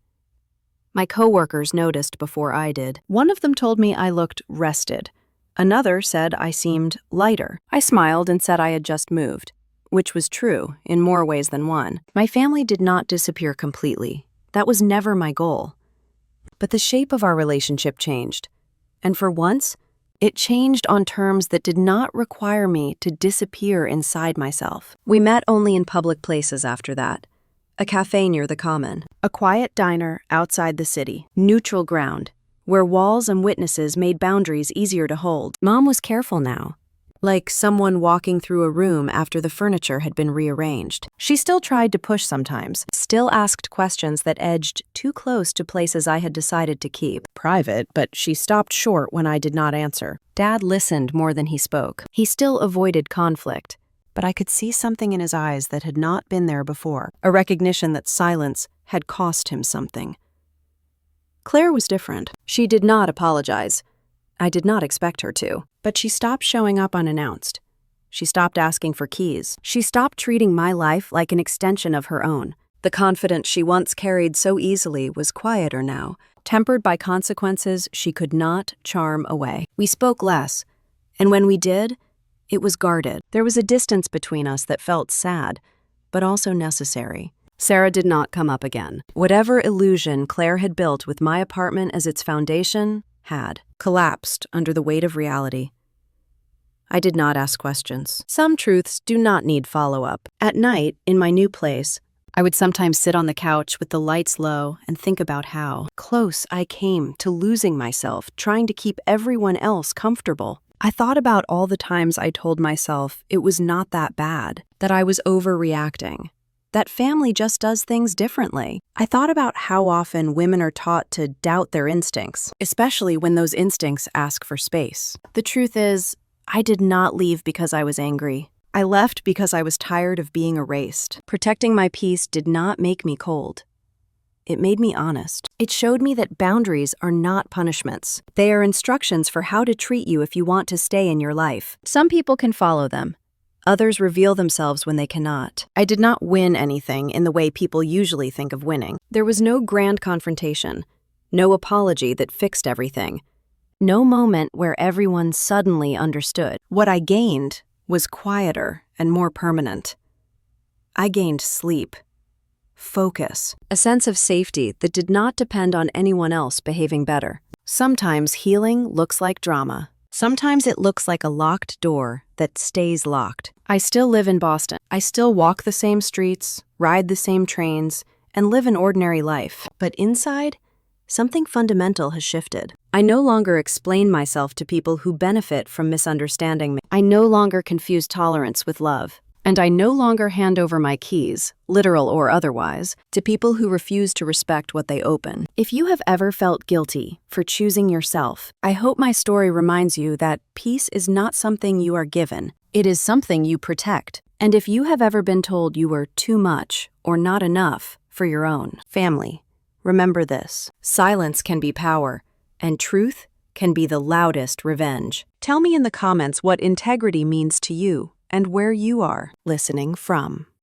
My coworkers noticed before I did. One of them told me I looked rested. Another said I seemed lighter. I smiled and said I had just moved, which was true in more ways than one. My family did not disappear completely. That was never my goal. But the shape of our relationship changed. And for once, it changed on terms that did not require me to disappear inside myself. We met only in public places after that. A cafe near the Common, a quiet diner outside the city, neutral ground, where walls and witnesses made boundaries easier to hold. Mom was careful now, like someone walking through a room after the furniture had been rearranged. She still tried to push sometimes, still asked questions that edged too close to places I had decided to keep private, but she stopped short when I did not answer. Dad listened more than he spoke. He still avoided conflict. But I could see something in his eyes that had not been there before, a recognition that silence had cost him something. Claire was different. She did not apologize. I did not expect her to, but she stopped showing up unannounced. She stopped asking for keys. She stopped treating my life like an extension of her own. The confidence she once carried so easily was quieter now, tempered by consequences she could not charm away. We spoke less, and when we did, it was guarded. There was a distance between us that felt sad, but also necessary. Sarah did not come up again. Whatever illusion Claire had built with my apartment as its foundation had collapsed under the weight of reality. I did not ask questions. Some truths do not need follow-up. At night, in my new place, I would sometimes sit on the couch with the lights low and think about how close I came to losing myself, trying to keep everyone else comfortable. I thought about all the times I told myself it was not that bad, that I was overreacting, that family just does things differently. I thought about how often women are taught to doubt their instincts, especially when those instincts ask for space. The truth is, I did not leave because I was angry. I left because I was tired of being erased. Protecting my peace did not make me cold. It made me honest. It showed me that boundaries are not punishments. They are instructions for how to treat you if you want to stay in your life. Some people can follow them. Others reveal themselves when they cannot. I did not win anything in the way people usually think of winning. There was no grand confrontation, no apology that fixed everything, No moment where everyone suddenly understood. What I gained was quieter and more permanent. I gained sleep, focus, a sense of safety that did not depend on anyone else behaving better. Sometimes healing looks like drama. Sometimes it looks like a locked door that stays locked. I still live in Boston. I still walk the same streets, ride the same trains, and live an ordinary life. But inside, something fundamental has shifted. I no longer explain myself to people who benefit from misunderstanding me. I no longer confuse tolerance with love. And I no longer hand over my keys, literal or otherwise, to people who refuse to respect what they open. If you have ever felt guilty for choosing yourself, I hope my story reminds you that peace is not something you are given. It is something you protect. And if you have ever been told you were too much or not enough for your own family, remember this: silence can be power, and truth can be the loudest revenge. Tell me in the comments what integrity means to you and where you are listening from.